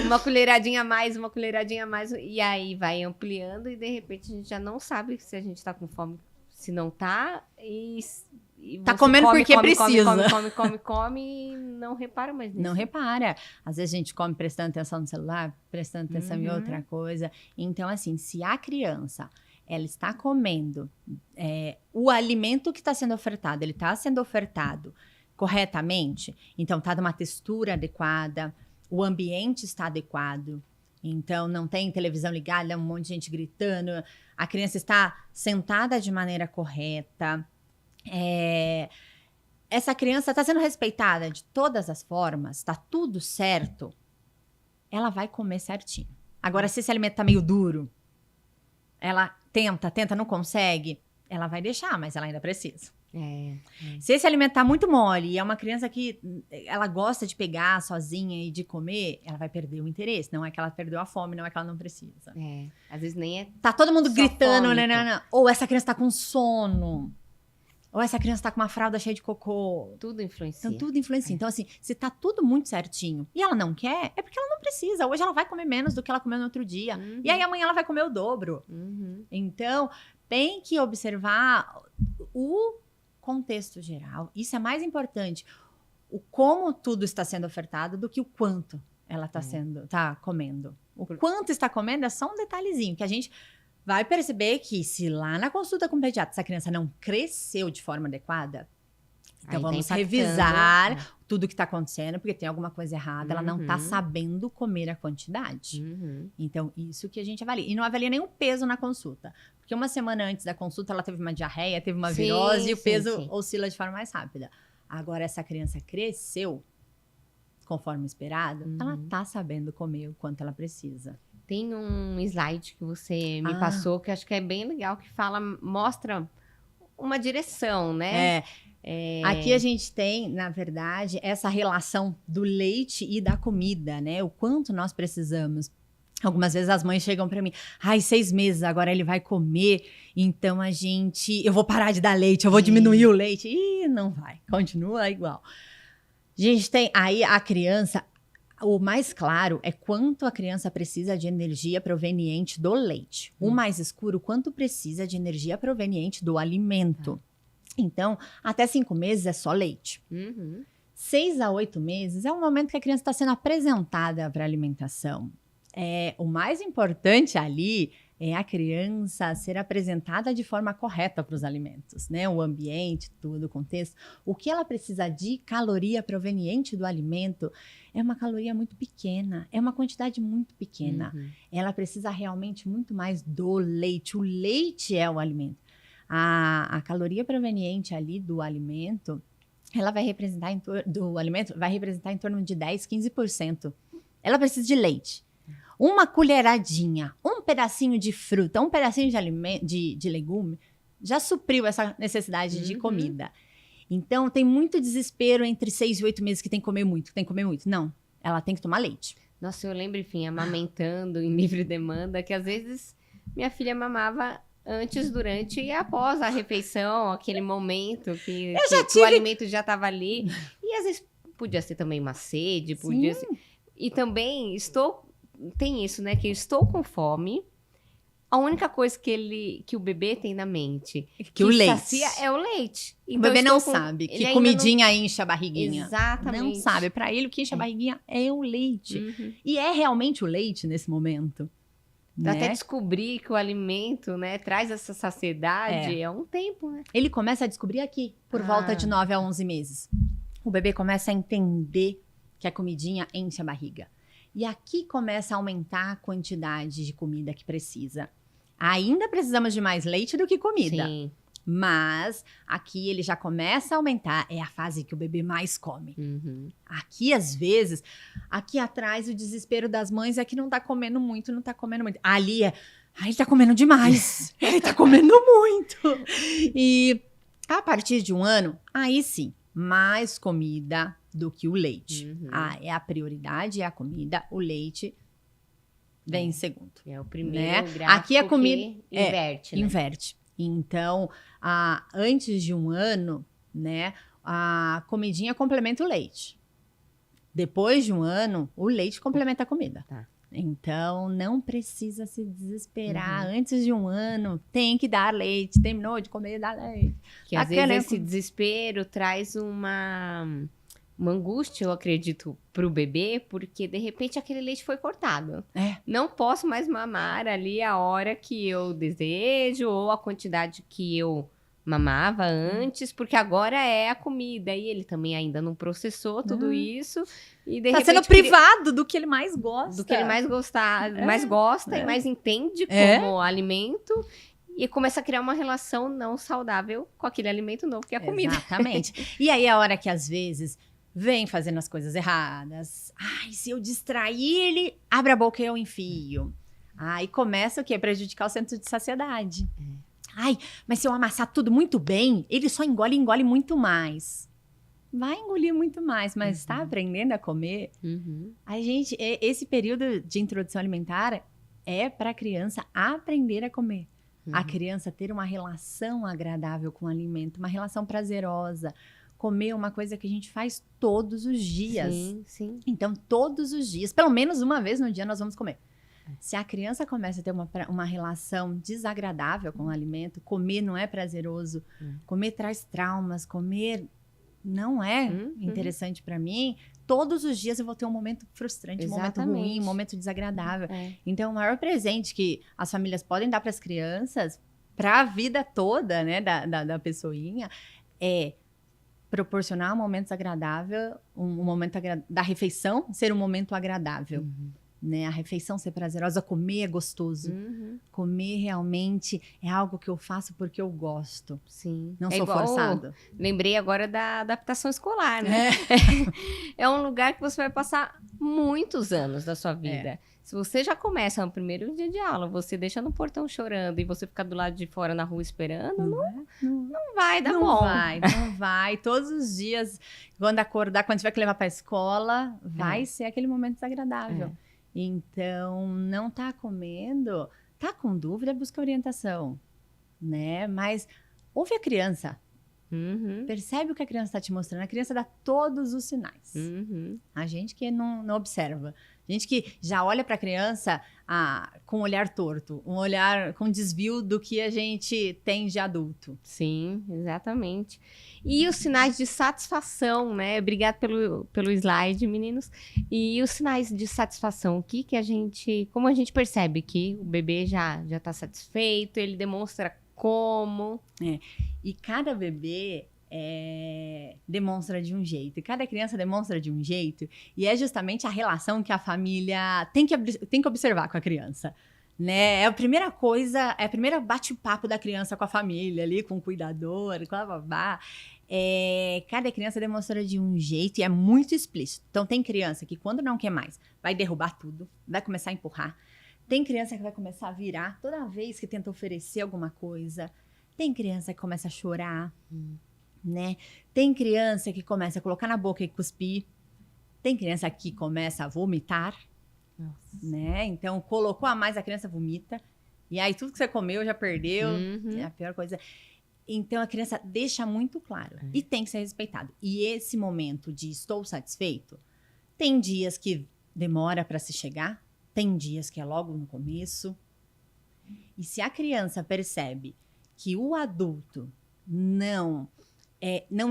Uma colheradinha a mais, e aí vai ampliando, e de repente a gente já não sabe se a gente tá com fome, se não tá, e tá comendo porque precisa. Come e não repara mais nisso. Não repara. Às vezes a gente come prestando atenção no celular, prestando atenção em outra coisa. Então, assim, se a criança ela está comendo o alimento que está sendo ofertado, ele está sendo ofertado corretamente, então está numa textura adequada, o ambiente está adequado, então não tem televisão ligada, um monte de gente gritando, a criança está sentada de maneira correta, essa criança está sendo respeitada de todas as formas, está tudo certo, ela vai comer certinho. Agora, se esse alimento está meio duro, ela tenta, não consegue, ela vai deixar, mas ela ainda precisa. Se esse alimento tá muito mole e é uma criança que ela gosta de pegar sozinha e de comer, ela vai perder o interesse. Não é que ela perdeu a fome, não é que ela não precisa. Às vezes nem é. Tá todo mundo gritando, fome, né? Ou essa criança tá com sono. Ou essa criança tá com uma fralda cheia de cocô. Tudo influencia. Então, tudo influencia. Então, assim, se tá tudo muito certinho e ela não quer, é porque ela não precisa. Hoje ela vai comer menos do que ela comeu no outro dia. E aí amanhã ela vai comer o dobro. Então, tem que observar o contexto geral. Isso é mais importante. o como tudo está sendo ofertado do que o quanto ela tá comendo. O quanto está comendo é só um detalhezinho que a gente vai perceber que se lá na consulta com o pediatra essa criança não cresceu de forma adequada, então vamos revisar tudo que está acontecendo, porque tem alguma coisa errada, ela não está sabendo comer a quantidade. Então, isso que a gente avalia. E não avalia nem o peso na consulta. Porque uma semana antes da consulta, ela teve uma diarreia, teve uma virose, e o peso oscila de forma mais rápida. Agora, essa criança cresceu conforme esperado, ela está sabendo comer o quanto ela precisa. Tem um slide que você me passou, que acho que é bem legal, que mostra uma direção, né? Aqui a gente tem, na verdade, essa relação do leite e da comida, né? O quanto nós precisamos. Algumas vezes as mães chegam para mim, 6 meses, agora ele vai comer, então eu vou parar de dar leite, eu vou diminuir o leite. Ih, não vai, continua igual. A gente tem aí a criança, o mais claro é quanto a criança precisa de energia proveniente do leite. O mais escuro, quanto precisa de energia proveniente do alimento. Então, até 5 meses é só leite. 6 a 8 meses é o momento que a criança está sendo apresentada para a alimentação. O mais importante ali é a criança ser apresentada de forma correta para os alimentos, né? O ambiente, tudo, o contexto. O que ela precisa de caloria proveniente do alimento é uma caloria muito pequena, é uma quantidade muito pequena. Ela precisa realmente muito mais do leite. O leite é o alimento. A caloria proveniente ali do alimento, ela vai representar em torno de 10, 15%. Ela precisa de leite. Uma colheradinha, um pedacinho de fruta, um pedacinho de legume, já supriu essa necessidade de comida. Então, tem muito desespero entre 6 e 8 meses que tem que comer muito, Não, ela tem que tomar leite. Nossa, eu lembro, enfim, amamentando em livre demanda, que às vezes minha filha mamava antes, durante e após a refeição, aquele momento que o alimento já estava ali. E às vezes podia ser também uma sede, podia ser... E também tem isso, né? Que eu estou com fome. A única coisa que o bebê tem na mente que o leite sacia é o leite. Então, o bebê não sabe que comidinha enche a barriguinha. Exatamente. Não sabe. Para ele, o que enche a barriguinha é o leite. E é realmente o leite nesse momento. Né? Até descobrir que o alimento, né, traz essa saciedade é um tempo, né? Ele começa a descobrir aqui, por volta de 9 a 11 meses. O bebê começa a entender que a comidinha enche a barriga. E aqui começa a aumentar a quantidade de comida que precisa. Ainda precisamos de mais leite do que comida. Sim. Mas aqui ele já começa a aumentar. É a fase que o bebê mais come. Aqui, às vezes, aqui atrás, o desespero das mães é que não tá comendo muito, Ali ele tá comendo demais. Ele tá comendo muito. E a partir de 1 ano, aí sim, mais comida do que o leite. É a prioridade, é a comida, o leite vem em segundo. É o primeiro gráfico. Aqui a comida inverte, né? Inverte. Então, antes de 1 ano, né, a comidinha complementa o leite. Depois de 1 ano, o leite complementa a comida. Tá. Então, não precisa se desesperar. Antes de 1 ano, tem que dar leite. Terminou de comer, dá leite. Que às vezes esse desespero traz uma angústia, eu acredito, pro bebê, porque de repente aquele leite foi cortado. Não posso mais mamar ali a hora que eu desejo ou a quantidade que eu mamava antes, porque agora é a comida. E ele também ainda não processou tudo isso. E de repente sendo privado do que ele mais gosta. Do que ele mais gosta e mais entende como alimento. E começa a criar uma relação não saudável com aquele alimento novo, que é a comida. Exatamente. E aí, a hora que às vezes vem fazendo as coisas erradas. Se eu distrair ele, abre a boca e eu enfio. Aí começa o quê? Prejudicar o centro de saciedade. Mas se eu amassar tudo muito bem, ele só engole muito mais. Vai engolir muito mais, mas está aprendendo a comer. A gente, esse período de introdução alimentar é para a criança aprender a comer. A criança ter uma relação agradável com o alimento, uma relação prazerosa. Comer é uma coisa que a gente faz todos os dias. Sim. Então, todos os dias, pelo menos uma vez no dia, nós vamos comer. Se a criança começa a ter uma relação desagradável com o alimento, comer não é prazeroso, comer traz traumas, comer não é interessante para mim, todos os dias eu vou ter um momento frustrante, um momento ruim, um momento desagradável. Então, o maior presente que as famílias podem dar para as crianças, para a vida toda, né, da pessoinha, é proporcionar um momento agradável, um momento da refeição ser um momento agradável. Né? A refeição ser prazerosa, comer é gostoso. Comer realmente é algo que eu faço porque eu gosto. Sim. Não sou forçado. Lembrei agora da adaptação escolar, né? É um lugar que você vai passar muitos anos da sua vida. Se você já começa no primeiro dia de aula, você deixa no portão chorando e você fica do lado de fora na rua esperando, não vai dar bom. Não vai. Todos os dias, quando acordar, quando tiver que levar para a escola, vai ser aquele momento desagradável. Então, não tá comendo, tá com dúvida, busca orientação, né? Mas ouve a criança. Percebe o que a criança está te mostrando. A criança dá todos os sinais. A gente que não observa. A gente que já olha para a criança com um olhar torto, um olhar com desvio do que a gente tem de adulto. Sim, exatamente. E os sinais de satisfação, né? Obrigada pelo slide, meninos. E os sinais de satisfação, como a gente percebe que o bebê já está satisfeito, ele demonstra como. E cada bebê demonstra de um jeito, e cada criança demonstra de um jeito, e é justamente a relação que a família tem que observar com a criança. Né? É a primeira coisa, é a primeira bate-papo da criança com a família, ali, com o cuidador, com a babá. Cada criança demonstra de um jeito e é muito explícito. Então, tem criança que, quando não quer mais, vai derrubar tudo, vai começar a empurrar. Tem criança que vai começar a virar toda vez que tenta oferecer alguma coisa. Tem criança que começa a chorar, né? Tem criança que começa a colocar na boca e cuspir. Tem criança que começa a vomitar. Né? Então, colocou a mais, a criança vomita. E aí, tudo que você comeu já perdeu. É a pior coisa. Então, a criança deixa muito claro. E tem que ser respeitado. E esse momento de estou satisfeito, tem dias que demora para se chegar. Tem dias que é logo no começo. E se a criança percebe que o adulto não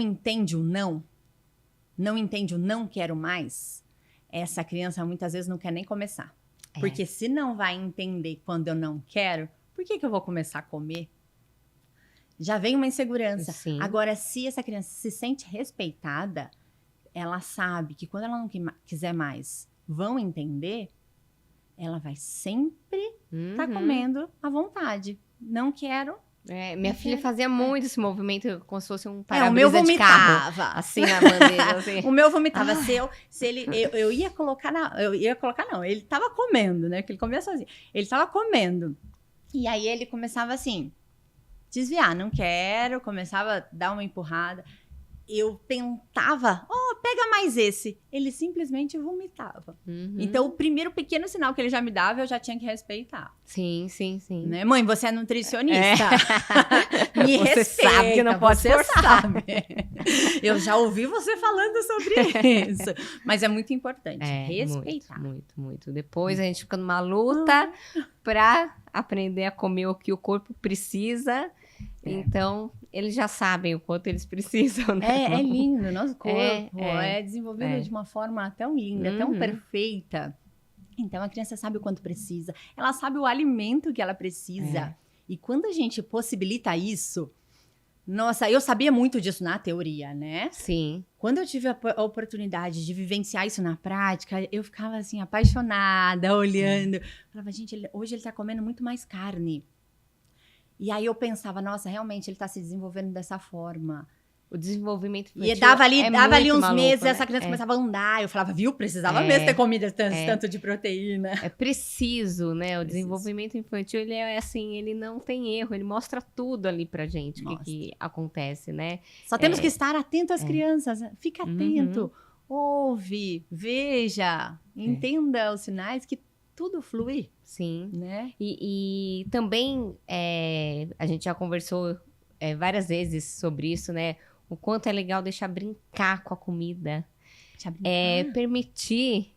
entende o não entende o não quero mais, essa criança muitas vezes não quer nem começar. Porque se não vai entender quando eu não quero, por que eu vou começar a comer? Já vem uma insegurança. Sim. Agora, se essa criança se sente respeitada, ela sabe que quando ela não quiser mais, vão entender, ela vai sempre estar comendo à vontade. Não quero. Minha filha fazia muito esse movimento, como se fosse um O para-brisa meu de carro. vomitava. Assim, na bandeja. Assim. O meu vomitava. Eu ia colocar não. Ele tava comendo, né? Porque ele comia sozinho. Ele tava comendo. E aí ele começava assim, desviar, não quero. Começava a dar uma empurrada. Eu tentava, pega mais esse. Ele simplesmente vomitava. Então, o primeiro pequeno sinal que ele já me dava, eu já tinha que respeitar. Sim. Né? Mãe, você é nutricionista. Me você respeita, sabe que não pode forçar. Eu já ouvi você falando sobre isso. Mas é muito importante respeitar. Muito. Depois a gente fica numa luta para aprender a comer o que o corpo precisa. Então, eles já sabem o quanto eles precisam, né? É lindo, nosso corpo é desenvolvido de uma forma tão linda, tão perfeita. Então, a criança sabe o quanto precisa, ela sabe o alimento que ela precisa. E quando a gente possibilita isso, nossa, eu sabia muito disso na teoria, né? Sim. Quando eu tive a oportunidade de vivenciar isso na prática, eu ficava assim, apaixonada, olhando. Falava, gente, hoje ele tá comendo muito mais carne. E aí eu pensava, nossa, realmente ele está se desenvolvendo dessa forma. O desenvolvimento infantil E dava ali uns maluco, meses, né? essa criança começava a andar. Eu falava, viu, precisava mesmo ter comido tanto de proteína. É preciso, né? O desenvolvimento infantil, ele é assim, ele não tem erro, ele mostra tudo ali pra gente, o que acontece, né? Só temos que estar atento às crianças. Fica atento, ouve, veja, entenda os sinais que tudo flui. Sim. Né? E também, a gente já conversou várias vezes sobre isso, né? O quanto é legal deixar brincar com a comida. Permitir,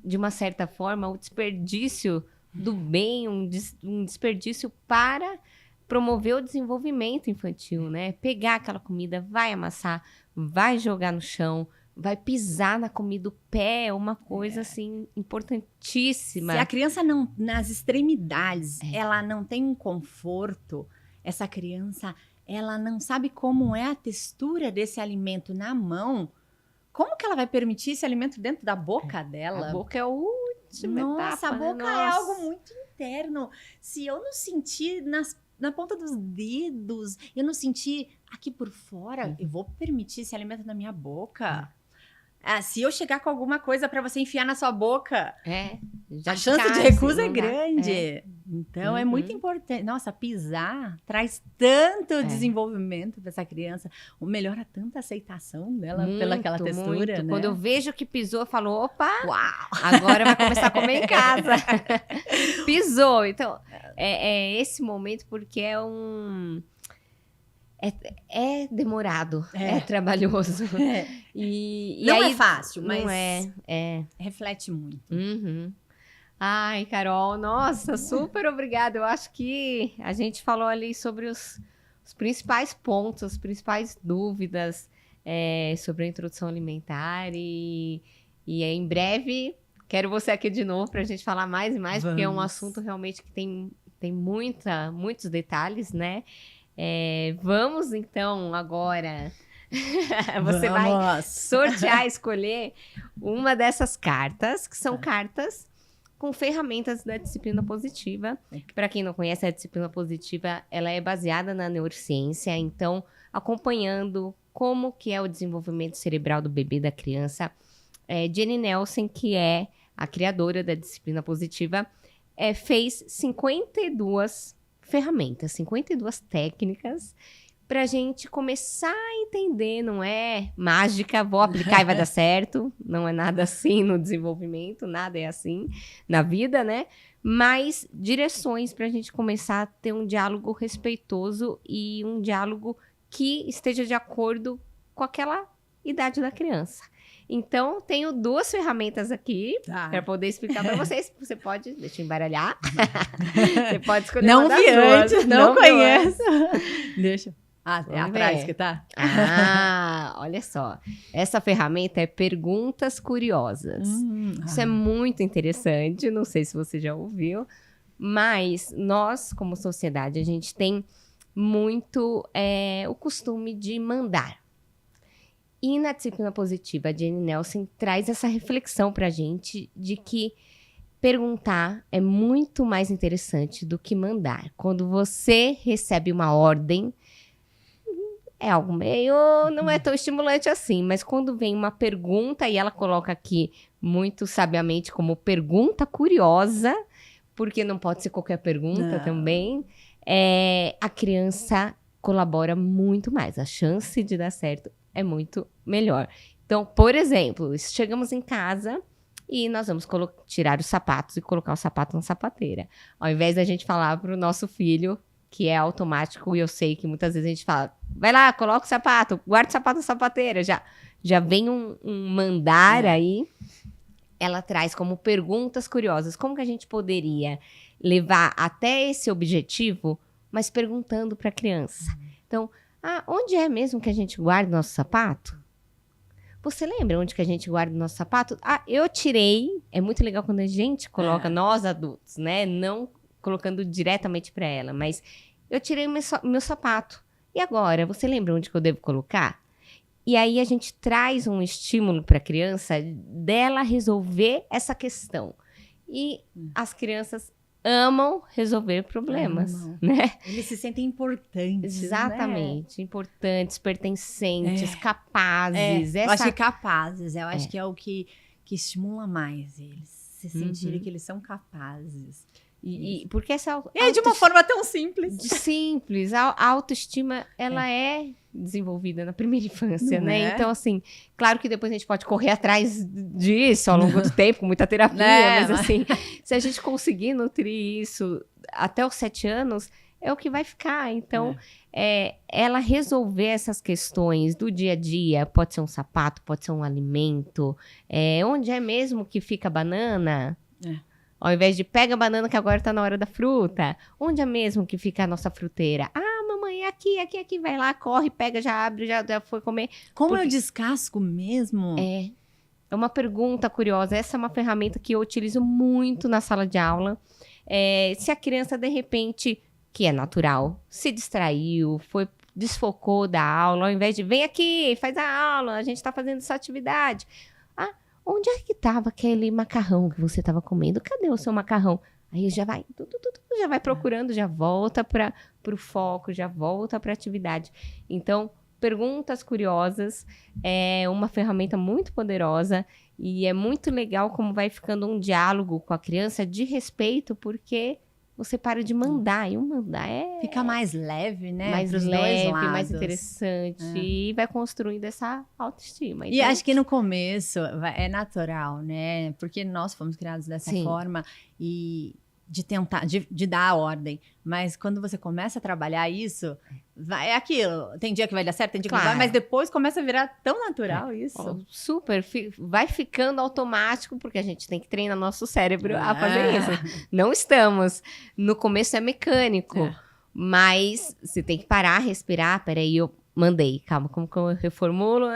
de uma certa forma, o desperdício do bem, um desperdício para promover o desenvolvimento infantil, né? Pegar aquela comida, vai amassar, vai jogar no chão, vai pisar na comida, o pé é uma coisa, assim, importantíssima. Se a criança não, nas extremidades, ela não tem um conforto, essa criança, ela não sabe como é a textura desse alimento na mão, como que ela vai permitir esse alimento dentro da boca dela? A boca é o último Nossa, etapa, a boca né? é algo muito interno. Se eu não sentir na ponta dos dedos, eu não sentir aqui por fora, eu vou permitir esse alimento na minha boca. Se eu chegar com alguma coisa para você enfiar na sua boca, já a chance de cai, recusa assim, é não dá. grande. Então, é muito importante. Nossa, pisar traz tanto desenvolvimento para essa criança. Melhora tanta aceitação dela pelaquela textura, muito. né? Quando eu vejo que pisou, eu falo, opa, Uau! agora vai começar a comer em casa. Pisou. Então, é esse momento porque é é demorado, é trabalhoso. E Não aí, é fácil, mas não é. reflete muito. Uhum. Ai, Carol, nossa, super obrigada. Eu acho que a gente falou ali sobre os principais pontos, as principais dúvidas sobre a introdução alimentar e em breve quero você aqui de novo para a gente falar mais e mais, porque é um assunto realmente que tem muitos detalhes, né? Vamos então agora. Você vai sortear, escolher uma dessas cartas, que são cartas com ferramentas da disciplina positiva. Para quem não conhece, a disciplina positiva, ela é baseada na neurociência, então acompanhando como que é o desenvolvimento cerebral do bebê, da criança. Jenny Nelson, que é a criadora da disciplina positiva, fez 52 ferramentas, 52 técnicas para a gente começar a entender, não é mágica, vou aplicar e vai dar certo, não é nada assim no desenvolvimento, nada é assim na vida, né? Mas direções para a gente começar a ter um diálogo respeitoso e um diálogo que esteja de acordo com aquela idade da criança. Então, tenho 2 ferramentas aqui para poder explicar para vocês. Você pode, deixa eu embaralhar. Você pode escolher uma das duas. Não vi antes, não conheço. Deixa. Vamos atrás ver. que tá? Olha só. Essa ferramenta é Perguntas Curiosas. Isso é muito interessante. Não sei se você já ouviu. Mas nós, como sociedade, a gente tem muito o costume de mandar. E na disciplina positiva, a Jenny Nelson traz essa reflexão pra gente de que perguntar é muito mais interessante do que mandar. Quando você recebe uma ordem, é algo meio... não é tão estimulante assim, mas quando vem uma pergunta, e ela coloca aqui muito sabiamente como pergunta curiosa, porque não pode ser qualquer pergunta também, a criança colabora muito mais. A chance de dar certo é muito melhor. Então, por exemplo, chegamos em casa e nós vamos tirar os sapatos e colocar o sapato na sapateira. Ao invés da gente falar para o nosso filho, que é automático, e eu sei que muitas vezes a gente fala, vai lá, coloca o sapato, guarda o sapato na sapateira. Já vem um mandar aí. Ela traz como perguntas curiosas. Como que a gente poderia levar até esse objetivo, mas perguntando para a criança? Então, onde é mesmo que a gente guarda o nosso sapato? Você lembra onde que a gente guarda o nosso sapato? Eu tirei. É muito legal quando a gente coloca, nós adultos, né? Não colocando diretamente para ela, mas eu tirei o meu sapato. E agora, você lembra onde que eu devo colocar? E aí a gente traz um estímulo para a criança dela resolver essa questão. E as crianças amam resolver problemas, né? Eles se sentem importantes, Exatamente. Né? Importantes, pertencentes, capazes. Eu acho que capazes. Eu acho que é o que estimula mais eles. Se sentirem que eles são capazes. E porque essa de uma forma tão simples. Simples. A autoestima, ela é desenvolvida na primeira infância, Não né? é? Então, assim, claro que depois a gente pode correr atrás disso ao longo do tempo, com muita terapia, mas assim, se a gente conseguir nutrir isso até os 7 anos, é o que vai ficar. Então, ela resolver essas questões do dia a dia, pode ser um sapato, pode ser um alimento, onde é mesmo que fica a banana? Ao invés de pega a banana que agora tá na hora da fruta. Onde é mesmo que fica a nossa fruteira? Mamãe, mãe, aqui, vai lá, corre, pega, já abre, já foi comer. Como eu descasco mesmo? É uma pergunta curiosa. Essa é uma ferramenta que eu utilizo muito na sala de aula. Se a criança, de repente, que é natural, se distraiu, desfocou da aula, ao invés de vem aqui, faz a aula, a gente está fazendo essa atividade. Ah, onde é que estava aquele macarrão que você estava comendo? Cadê o seu macarrão? Aí já vai, já vai procurando, já volta para o foco, já volta para a atividade. Então, perguntas curiosas é uma ferramenta muito poderosa e é muito legal como vai ficando um diálogo com a criança de respeito, porque você para de mandar, e o mandar fica mais leve, né? Mais Pros leve, dois lados. mais interessante, e vai construindo essa autoestima. E acho que no começo é natural, né? Porque nós fomos criados dessa forma e de tentar, de dar a ordem. Mas quando você começa a trabalhar isso, é aquilo. Tem dia que vai dar certo, tem dia que não vai, mas depois começa a virar tão natural isso. Super, vai ficando automático, porque a gente tem que treinar nosso cérebro a fazer isso. Não estamos. No começo é mecânico, mas você tem que parar, respirar. Peraí, eu mandei, calma, como que eu reformulo?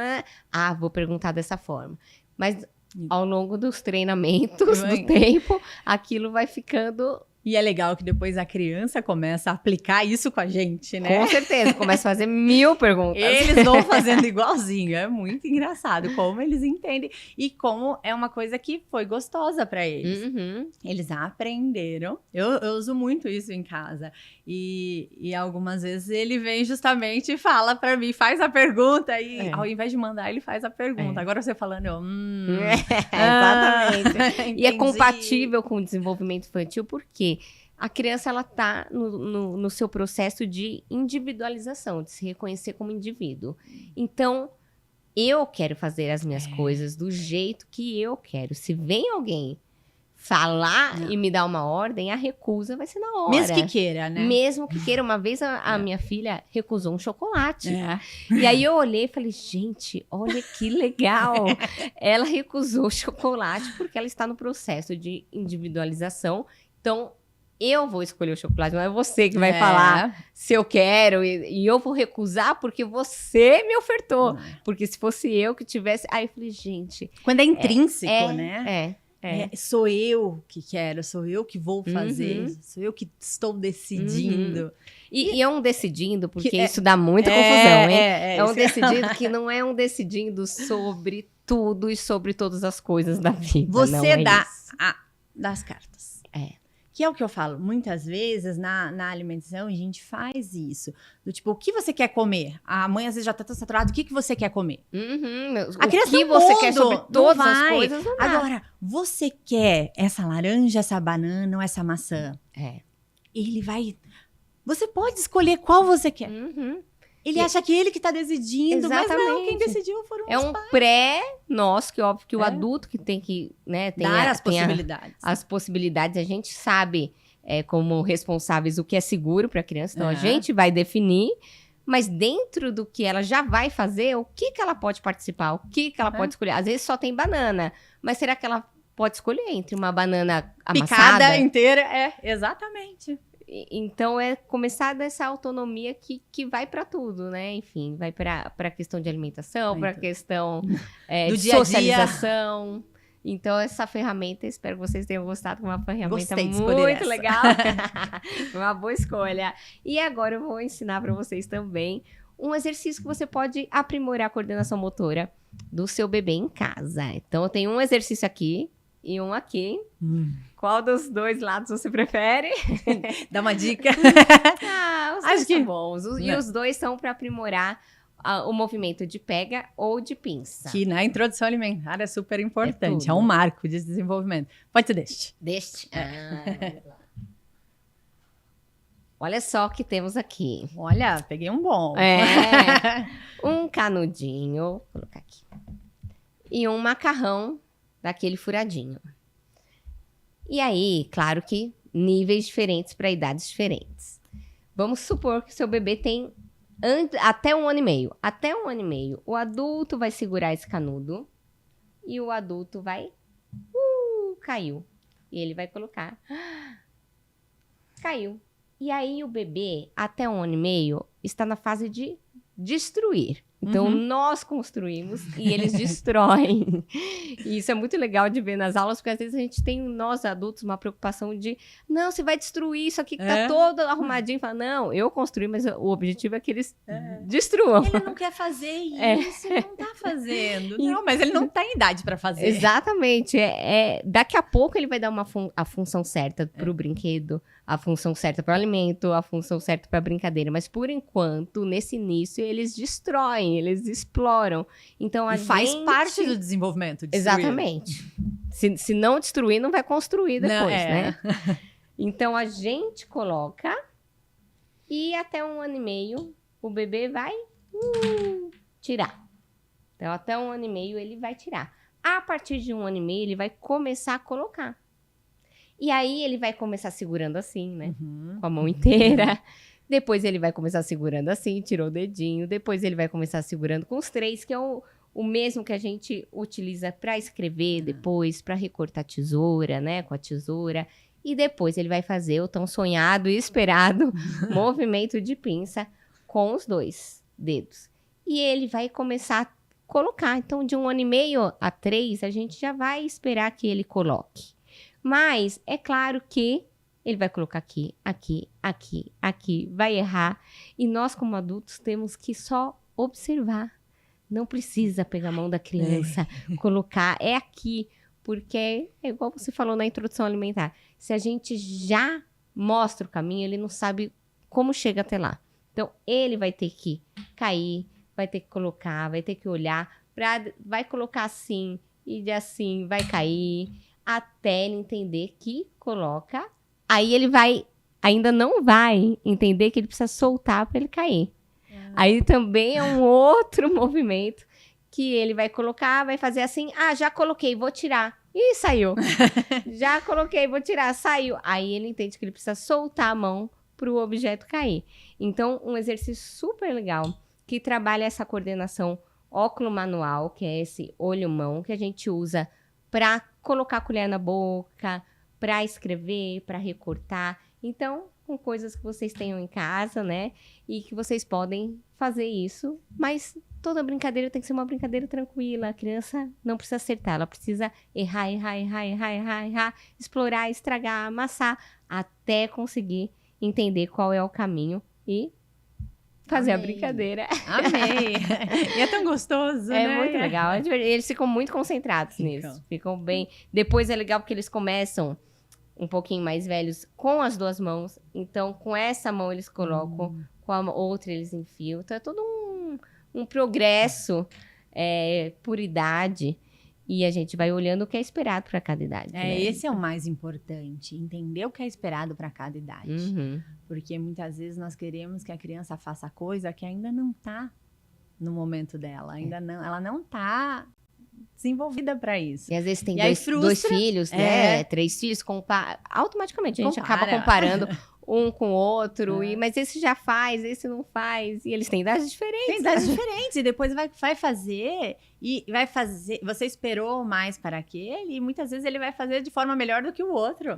Vou perguntar dessa forma. Mas ao longo dos treinamentos, do tempo, aquilo vai ficando... E é legal que depois a criança começa a aplicar isso com a gente, né? Com certeza, começa a fazer 1000 perguntas. Eles vão fazendo igualzinho, é muito engraçado como eles entendem e como é uma coisa que foi gostosa para eles. Eles aprenderam, eu uso muito isso em casa e algumas vezes ele vem justamente e fala para mim, faz a pergunta e ao invés de mandar ele faz a pergunta. Agora você falando, exatamente. E é compatível com o desenvolvimento infantil, porque a criança ela está no seu processo de individualização, de se reconhecer como indivíduo. Então, eu quero fazer as minhas coisas do jeito que eu quero. Se vem alguém falar e me dar uma ordem, a recusa vai ser na hora. Mesmo que queira, né? Mesmo que queira. Uma vez a minha filha recusou um chocolate. E aí eu olhei e falei, gente, olha que legal. Ela recusou o chocolate porque ela está no processo de individualização. Então, eu vou escolher o chocolate, não é você que vai falar se eu quero. E eu vou recusar porque você me ofertou. Porque se fosse eu que tivesse... Aí eu falei, gente... Quando é intrínseco, né? É. Sou eu que quero, sou eu que vou fazer, sou eu que estou decidindo. E é um decidindo, porque isso dá muita confusão, hein? É um decidindo que não é um decidindo sobre tudo e sobre todas as coisas da vida. Você dá das cartas. Que é o que eu falo, muitas vezes na alimentação a gente faz isso. Do tipo, o que você quer comer? A mãe às vezes já tá tão saturada, o que você quer comer? A criança o que você quer sobre todas as coisas, não dá. Agora, você quer essa laranja, essa banana ou essa maçã? Ele vai... Você pode escolher qual você quer. Ele acha que ele que tá decidindo, mas não, quem decidiu foram os pais. É um pré-nosso, que óbvio que o adulto que tem que, né, dar as possibilidades. As possibilidades, a gente sabe como responsáveis o que é seguro para a criança, então a gente vai definir, mas dentro do que ela já vai fazer, o que ela pode participar, o que ela pode escolher. Às vezes só tem banana, mas será que ela pode escolher entre uma banana amassada? Picada inteira, exatamente. Então, começar dessa autonomia que vai para tudo, né? Enfim, vai para a questão de alimentação, para a questão do de dia a dia. Socialização. Então, essa ferramenta, espero que vocês tenham gostado, uma ferramenta muito legal. Uma boa escolha. E agora eu vou ensinar para vocês também um exercício que você pode aprimorar a coordenação motora do seu bebê em casa. Então, eu tenho um exercício aqui e um aqui. Qual dos dois lados você prefere? Dá uma dica. Os dois são bons. E os dois são para aprimorar o movimento de pega ou de pinça. Que na introdução alimentar é super importante. É um marco de desenvolvimento. Pode ser deste. Olha só o que temos aqui. Olha, peguei um bom. Um canudinho, vou colocar aqui. E um macarrão daquele furadinho. E aí, claro que níveis diferentes para idades diferentes. Vamos supor que seu bebê tem até 1 ano e meio. Até 1 ano e meio, o adulto vai segurar esse canudo e o adulto vai... caiu. E ele vai colocar... caiu. E aí o bebê, até 1 ano e meio, está na fase de destruir. Então, nós construímos e eles destroem. E isso é muito legal de ver nas aulas, porque às vezes a gente tem, nós adultos, uma preocupação de, não, você vai destruir isso aqui que tá todo arrumadinho. Fala, não, eu construí, mas o objetivo é que eles destruam. Ele não quer fazer isso, ele não tá fazendo. Não, mas ele não tá em idade para fazer. Exatamente. Daqui a pouco ele vai dar a função certa pro brinquedo, a função certa para o alimento, a função certa para a brincadeira. Mas, por enquanto, nesse início, eles destroem, eles exploram. Então, faz parte do desenvolvimento. Destruir. Exatamente. Se não destruir, não vai construir depois, né? Então, a gente coloca e até 1 ano e meio, o bebê vai tirar. Então, até 1 ano e meio, ele vai tirar. A partir de 1 ano e meio, ele vai começar a colocar. E aí, ele vai começar segurando assim, né? Com a mão inteira. Depois, ele vai começar segurando assim, tirou o dedinho. Depois, ele vai começar segurando com os 3, que é o mesmo que a gente utiliza para escrever depois, para recortar tesoura, né? Com a tesoura. E depois, ele vai fazer o tão sonhado e esperado movimento de pinça com os 2 dedos. E ele vai começar a colocar. Então, de 1 ano e meio a 3, a gente já vai esperar que ele coloque. Mas é claro que ele vai colocar aqui, aqui, aqui, aqui, vai errar. E nós, como adultos, temos que só observar. Não precisa pegar a mão da criança, colocar. É aqui, porque é igual você falou na introdução alimentar. Se a gente já mostra o caminho, ele não sabe como chega até lá. Então, ele vai ter que cair, vai ter que colocar, vai ter que olhar, vai colocar assim, e de assim vai cair, até ele entender que coloca. Aí ele ainda não vai entender que ele precisa soltar para ele cair. Aí também é um outro movimento que ele vai colocar, vai fazer assim, já coloquei, vou tirar. Ih, saiu. Já coloquei, vou tirar, saiu. Aí ele entende que ele precisa soltar a mão para o objeto cair. Então, um exercício super legal que trabalha essa coordenação óculo-manual, que é esse olho-mão, que a gente usa para colocar a colher na boca, para escrever, para recortar. Então, com coisas que vocês tenham em casa, né? E que vocês podem fazer isso. Mas toda brincadeira tem que ser uma brincadeira tranquila. A criança não precisa acertar. Ela precisa errar, explorar, estragar, amassar, até conseguir entender qual é o caminho e fazer a brincadeira. Amei! E é tão gostoso, né? É muito legal. Eles ficam muito concentrados nisso. Ficam bem. Depois é legal porque eles começam um pouquinho mais velhos com as 2 mãos. Então, com essa mão eles colocam, com a outra eles enfiam. Então, é todo um progresso por idade. E a gente vai olhando o que é esperado para cada idade. Né? Esse é o mais importante. Entender o que é esperado para cada idade. Porque muitas vezes nós queremos que a criança faça coisa que ainda não está no momento dela. Ela não está desenvolvida para isso. E às vezes tem 2 filhos, né? 3 filhos, automaticamente a gente acaba comparando um com o outro, mas esse já faz, esse não faz, e eles têm idades diferentes. Tem idades diferentes, e depois vai fazer, você esperou mais para aquele, e muitas vezes ele vai fazer de forma melhor do que o outro.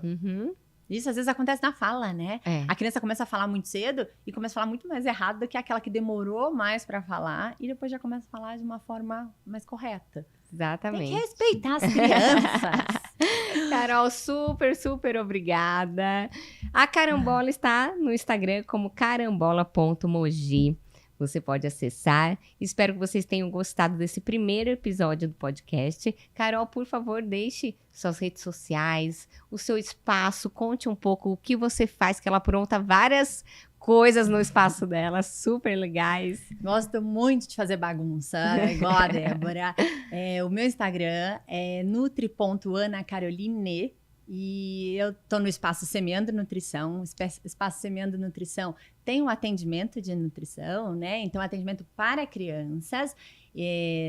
Isso às vezes acontece na fala, né? A criança começa a falar muito cedo e começa a falar muito mais errado do que aquela que demorou mais para falar, e depois já começa a falar de uma forma mais correta. Exatamente. Tem que respeitar as crianças. Carol, super, super obrigada. A Carambola está no Instagram como carambola.moji. Você pode acessar. Espero que vocês tenham gostado desse primeiro episódio do podcast. Carol, por favor, deixe suas redes sociais, o seu espaço. Conte um pouco o que você faz, que ela apronta várias coisas no espaço dela, super legais. Gosto muito de fazer bagunça, igual a Débora. O meu Instagram é nutri.anacaroline. E eu tô no Espaço Semeando Nutrição. Espaço Semeando Nutrição tem um atendimento de nutrição, né? Então, atendimento para crianças,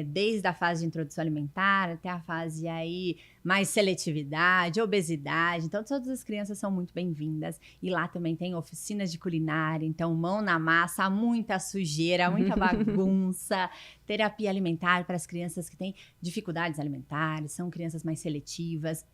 desde a fase de introdução alimentar até a fase aí mais seletividade, obesidade. Então, todas as crianças são muito bem-vindas. E lá também tem oficinas de culinária. Então, mão na massa, muita sujeira, muita bagunça. Terapia alimentar para as crianças que têm dificuldades alimentares, são crianças mais seletivas.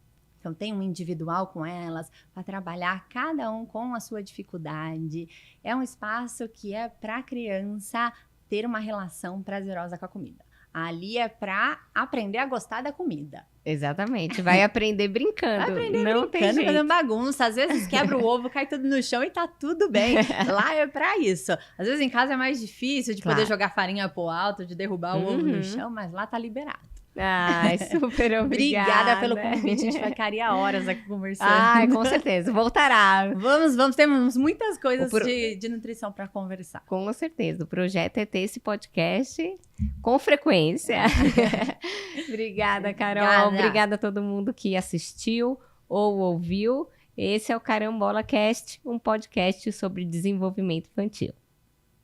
Então, tem um individual com elas para trabalhar cada um com a sua dificuldade. É um espaço que é para a criança ter uma relação prazerosa com a comida. Ali é para aprender a gostar da comida. Exatamente, vai aprender brincando. Vai aprender não tem jeito. fazendo bagunça. Às vezes quebra o ovo, cai tudo no chão e tá tudo bem. Lá é pra isso. Às vezes em casa é mais difícil de poder jogar farinha pro alto, de derrubar o ovo no chão, mas lá tá liberado. Ai, super obrigada. Obrigada pelo convite, a gente ficaria horas aqui conversando. Ai, com certeza, voltará. Vamos, temos muitas coisas de nutrição para conversar. Com certeza, o projeto é ter esse podcast com frequência. Obrigada, Carol. Obrigada a todo mundo que assistiu ou ouviu. Esse é o Carambola Cast, um podcast sobre desenvolvimento infantil.